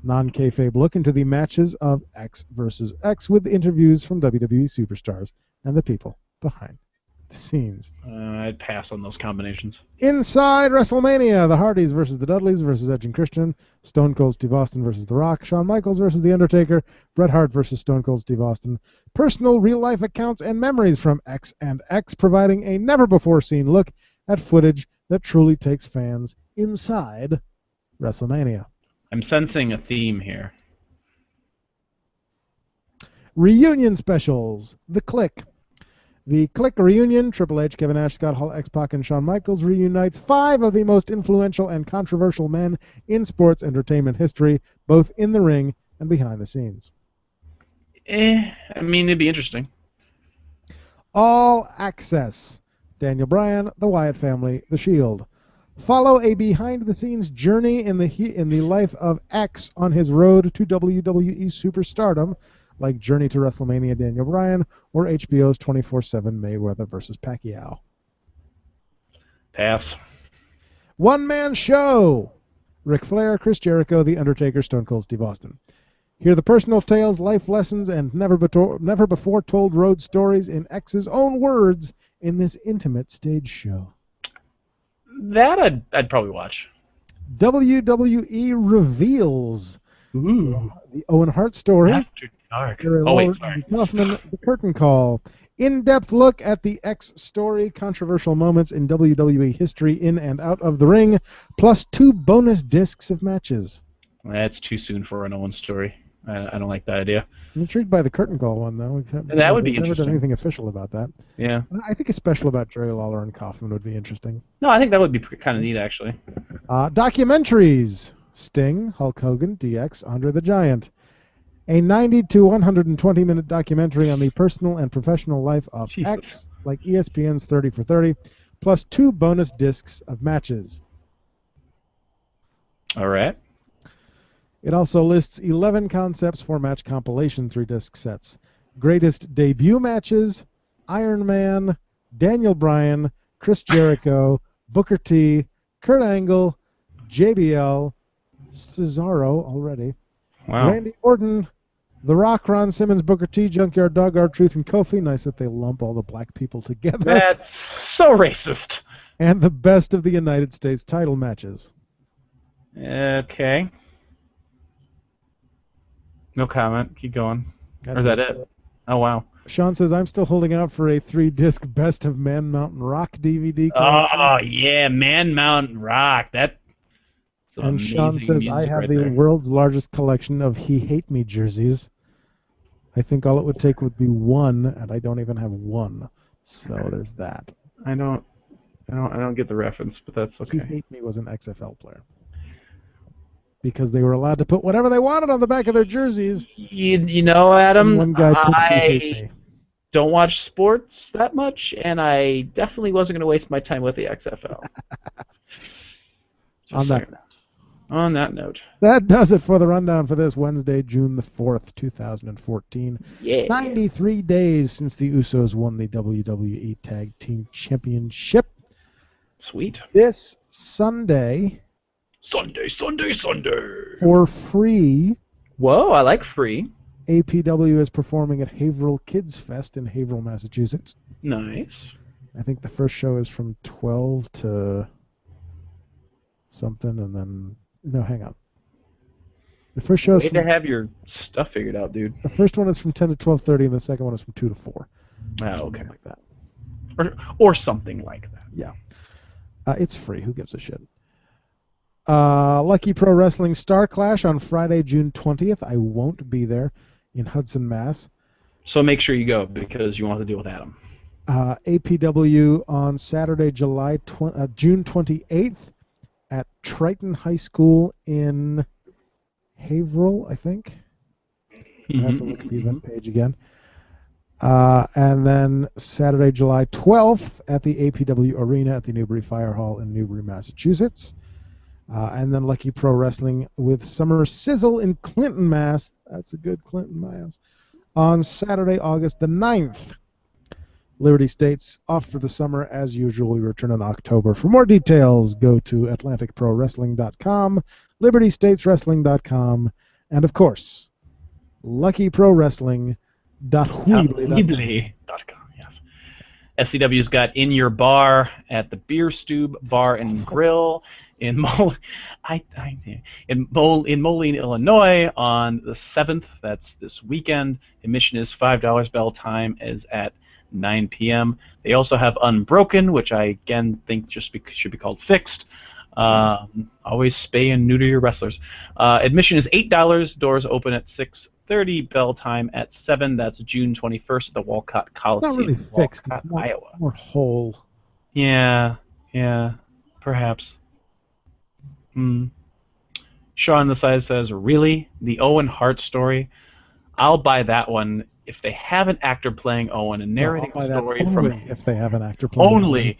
Non-kayfabe look into the matches of X versus X with interviews from WWE superstars and the people behind the scenes. I'd pass on those combinations. Inside WrestleMania, the Hardys versus the Dudleys versus Edge and Christian, Stone Cold Steve Austin versus The Rock, Shawn Michaels versus The Undertaker, Bret Hart versus Stone Cold Steve Austin. Personal real-life accounts and memories from X and X, providing a never-before-seen look at footage that truly takes fans inside WrestleMania. I'm sensing a theme here. Reunion specials. The Click. The Click reunion, Triple H, Kevin Nash, Scott Hall, X-Pac, and Shawn Michaels, reunites 5 of the most influential and controversial men in sports entertainment history, both in the ring and behind the scenes. I mean, it'd be interesting. All Access. Daniel Bryan, The Wyatt Family, The Shield. Follow a behind-the-scenes journey in the life of X on his road to WWE superstardom, like Journey to WrestleMania Daniel Bryan or HBO's 24/7 Mayweather vs. Pacquiao. Pass. One-man show. Ric Flair, Chris Jericho, The Undertaker, Stone Cold Steve Austin. Hear the personal tales, life lessons, and never before told road stories in X's own words in this intimate stage show. That I'd probably watch. WWE reveals. Ooh. The Owen Hart story. After dark. Gary Oh, wait, Lawler, sorry. Andy Kaufman, The Curtain Call. In-depth look at the X story, controversial moments in WWE history in and out of the ring, plus 2 bonus discs of matches. That's too soon for an Owen story. I don't like that idea. I'm intrigued by the Curtain Call one, though. That would be We've never interesting. done anything official about that. Yeah. I think a special about Jerry Lawler and Kaufman would be interesting. No, I think that would be kind of neat, actually. Documentaries. Sting, Hulk Hogan, DX, Andre the Giant. A 90 to 120-minute documentary on the personal and professional life of Jesus. X, like ESPN's 30 for 30, plus 2 bonus discs of matches. All right. It also lists 11 concepts for match compilation 3-disc sets. Greatest debut matches, Iron Man, Daniel Bryan, Chris Jericho, Booker T, Kurt Angle, JBL, Cesaro already, Wow. Randy Orton, The Rock, Ron Simmons, Booker T, Junkyard Dog, R-Truth, and Kofi. Nice that they lump all the black people together. That's so racist. And the best of the United States title matches. Okay. No comment. Keep going. Or is that it? Oh, wow. Sean says, I'm still holding out for a 3-disc Best of Man Mountain Rock DVD collection. Oh, yeah. Man Mountain Rock. That's And Sean amazing says, music I have right the there. world's largest collection of He Hate Me jerseys. I think all it would take would be 1, and I don't even have 1. So there's that. I don't get the reference, but that's He okay. Hate Me was an XFL player. Because they were allowed to put whatever they wanted on the back of their jerseys. You know, Adam, One guy put He Hate I Me. don't watch sports that much, and I definitely wasn't going to waste my time with the XFL. On Just that saying. On that note. That does it for the rundown for this Wednesday, June the 4th, 2014. Yeah. 93 days since the Usos won the WWE Tag Team Championship. Sweet. This Sunday, Sunday. for free, Whoa, I like free. APW is performing at Haverhill Kids Fest in Haverhill, Massachusetts. Nice. I think the first show is from 12 to something, and then... No, hang on. The first show is Way to from, have your stuff figured out, dude. the first one is from 10 to 12:30, and the second one is from 2 to 4. Oh, okay. Something like that. Or something like that. Yeah. It's free. Who gives a shit? Lucky Pro Wrestling Star Clash on Friday, June 20th. I won't be there in Hudson, Mass. So make sure you go because you want to deal with Adam. APW on Saturday, June 28th at Triton High School in Haverhill, I think. I have to look at the event page again. And then Saturday, July 12th at the APW Arena at the Newbury Fire Hall in Newbury, Massachusetts. And then Lucky Pro Wrestling with Summer Sizzle in Clinton, Mass. That's a good Clinton, Mass. On Saturday, August the 9th. Liberty States off for the summer as usual. We return in October. For more details, go to AtlanticProWrestling.com, LibertyStatesWrestling.com, and of course, LuckyProWrestling.weebly.com. Weebly.com, yes. SCW's got In Your Bar at the Beer Stube Bar and Grill in in Moline, Illinois on the 7th. That's this weekend. Admission is $5. Bell time is at 9 p.m. They also have Unbroken, which I again think should be called Fixed. Always spay and neuter your wrestlers. Admission is $8. Doors open at 6:30. Bell time at 7. That's June 21st at the Walcott Coliseum. It's not really fixed. Walcott, It's Iowa. more whole. Yeah, perhaps. Sean on the side says, really? The Owen Hart story? I'll buy that one if they have an actor playing Owen and narrating I'll buy the that story only from if they have an actor playing only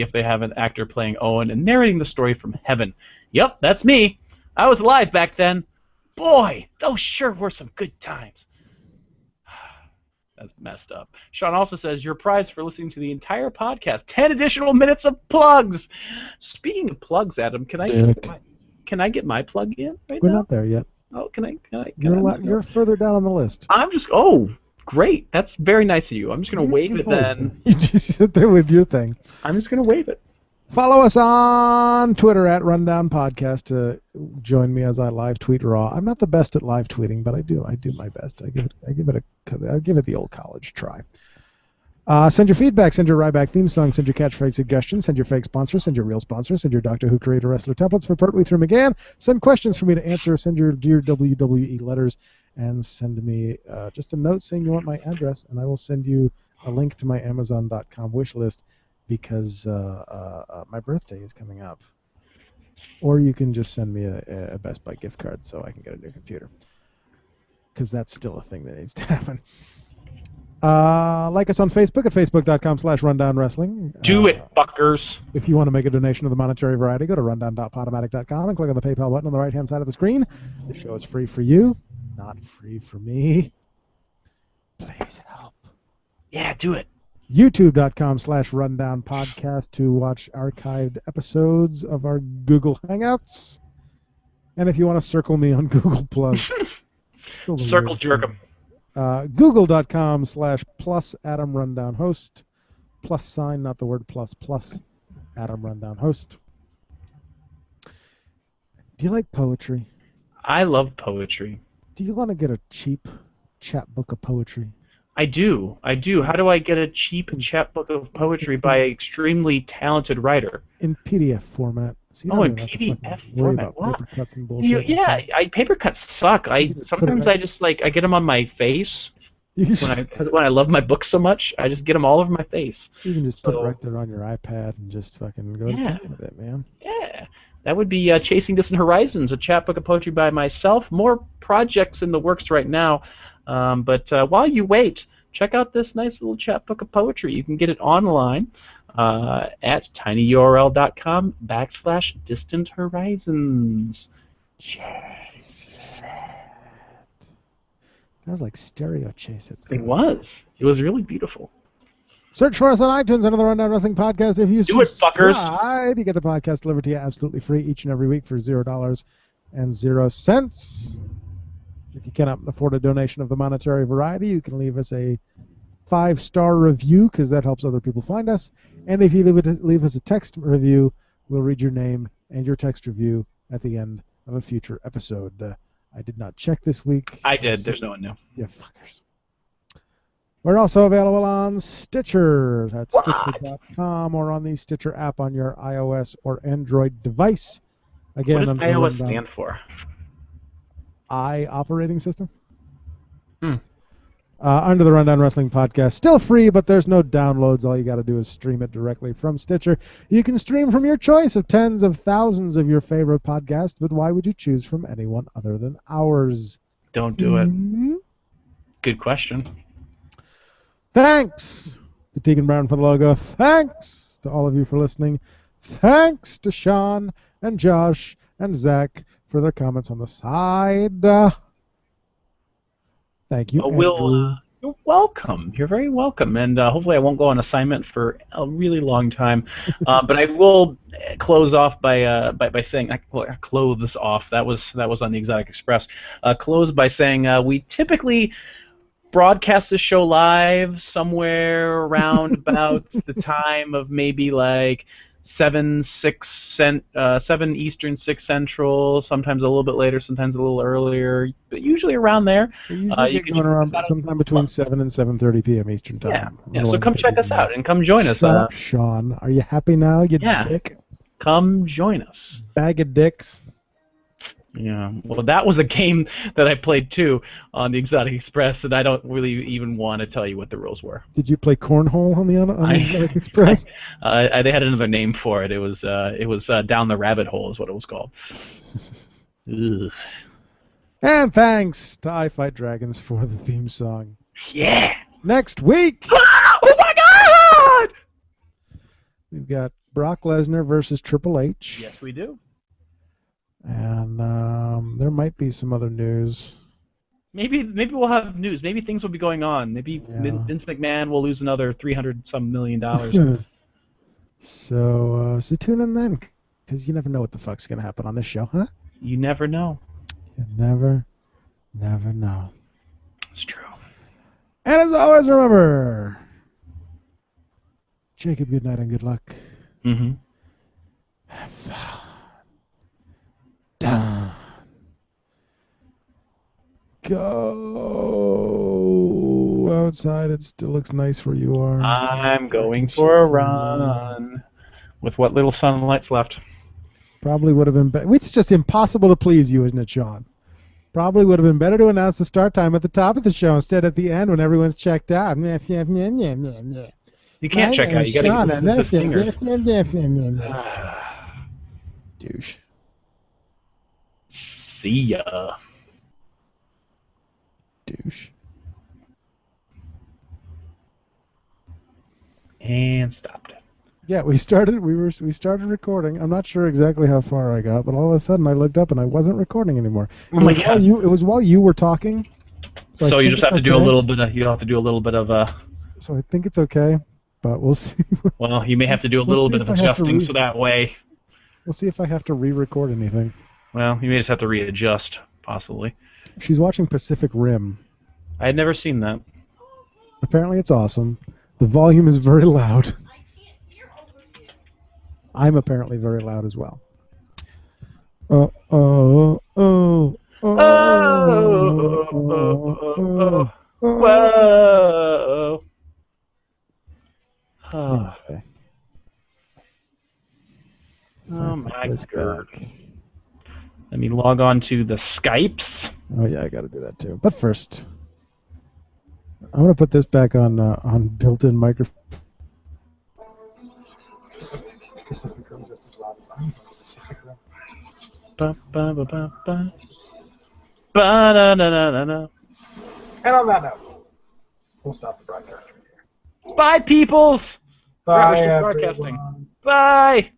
if they have an actor playing Owen and narrating the story from heaven. Yep, that's me. I was alive back then. Boy, those sure were some good times. That's messed up. Sean also says, your prize for listening to the entire podcast, 10 additional minutes of plugs. Speaking of plugs, Adam, can I get my plug in right We're now? not there yet. Oh, can I? You're further down on the list. Great. That's very nice of you. I'm just going to wave it then. You just sit there with your thing. I'm just going to wave it. Follow us on Twitter at Rundown Podcast to join me as I live tweet Raw. I'm not the best at live tweeting, but I do my best. I give it the old college try. Send your feedback, send your Ryback theme song, send your catchphrase suggestions, send your fake sponsor, send your real sponsor, send your Doctor Who creator wrestler templates for Pertwee through McGann, send questions for me to answer, send your dear WWE letters, and send me just a note saying you want my address, and I will send you a link to my Amazon.com wish list because my birthday is coming up. Or you can just send me a Best Buy gift card so I can get a new computer. Because that's still a thing that needs to happen. Like us on Facebook at facebook.com/rundownwrestling. Do it, fuckers. If you want to make a donation of the monetary variety, go to rundown.podomatic.com and click on the PayPal button on the right-hand side of the screen. The show is free for you, not free for me. Please help. Yeah, do it. YouTube.com/rundownpodcast to watch archived episodes of our Google Hangouts. And if you want to circle me on Google Plus, circle jerk 'em. Google.com/plus Adam Rundown Host. Plus sign, not the word plus Adam Rundown Host. Do you like poetry? I love poetry. Do you want to get a cheap chapbook of poetry? I do. How do I get a cheap chapbook of poetry by an extremely talented writer? In PDF format. So in PDF format. What? Paper cuts and bullshit. Paper cuts suck. Sometimes I get them on my face when I love my book so much. I just get them all over my face. You can just put it right there on your iPad and just fucking go to town with it, man. Yeah. That would be Chasing Distant Horizons, a chapbook of poetry by myself. More projects in the works right now. But while you wait, check out this nice little chapbook of poetry. You can get it online at tinyurl.com/Distant Horizons. Chase it. That was like stereo chase it. It was. It was really beautiful. Search for us on iTunes, another Rundown Wrestling podcast. If you do it, fuckers. You get the podcast delivered to you absolutely free each and every week for $0.00. If you cannot afford a donation of the monetary variety, you can leave us a 5-star review because that helps other people find us. And if you leave us a text review, we'll read your name and your text review at the end of a future episode. I did not check this week. I did. There's no one new. Yeah, fuckers. We're also available on Stitcher. That's Stitcher.com or on the Stitcher app on your iOS or Android device. Again, what does iOS stand for? I operating system. Under the Rundown Wrestling Podcast. Still free, but there's no downloads. All you got to do is stream it directly from Stitcher. You can stream from your choice of tens of thousands of your favorite podcasts, but why would you choose from anyone other than ours? Don't do it. Good question. Thanks to Tegan Brown for the logo. Thanks to all of you for listening. Thanks to Sean and Josh and Zach for their comments on the side. Thank you. You're welcome. You're very welcome. And hopefully I won't go on assignment for a really long time. But I will close off by saying, close this off. That was on the Exotic Express. Close by saying we typically broadcast this show live somewhere around about the time of maybe like 7 Eastern, 6 Central, sometimes a little bit later, sometimes a little earlier, but usually around there. We usually You get can going check around us out. sometime between 7 and 7:30 p.m. Eastern time. Yeah. So come check us out and come join us. Shut up, Sean. Are you happy now, you Yeah. dick? Come join us. Bag of dicks. Yeah. Well, that was a game that I played too on the Exotic Express, and I don't really even want to tell you what the rules were. Did you play cornhole on the Exotic Express? They had another name for it. It was Down the Rabbit Hole is what it was called. Ugh. And thanks to I Fight Dragons for the theme song. Yeah. Next week, Oh my God! we've got Brock Lesnar versus Triple H. Yes, we do. And there might be some other news. Maybe we'll have news. Maybe things will be going on. Maybe Yeah. Vince McMahon will lose another $300-some million. So tune in then, because you never know what the fuck's gonna happen on this show, huh? You never know. You never know. It's true. And as always, remember, Jacob, good night and good luck. Mm-hmm. Have fun. Done. Go outside. It still looks nice where you are. I'm going for a run with what little sunlight's left. Probably would have been better. It's just impossible to please you, isn't it, Sean? Probably would have been better to announce the start time at the top of the show instead at the end when everyone's checked out. You can't check out. You got to listen to the singers. Douche. See ya. Douche. And stopped. Yeah, we started recording. I'm not sure exactly how far I got, but all of a sudden I looked up and I wasn't recording anymore. Oh my God. It was while you were talking. So you just have to do a little bit of So I think it's okay, but we'll see. Well, you may have to do a little bit of adjusting so that way. We'll see if I have to re-record anything. Well, you may just have to readjust, possibly. She's watching Pacific Rim. I had never seen that. Apparently it's awesome. The volume is very loud. I'm apparently very loud as well. Whoa. Okay. Oh my God. Let me log on to the Skypes. Oh yeah, I got to do that too. But first, I'm gonna put this back on built-in microphone. Pacific Rim just as loud as I'm Pacific Rim. Ba ba ba ba ba. Ba da da da da da. And on that note, we'll stop the broadcast right here. Bye, peoples. Bye, Broadcasting. Bye.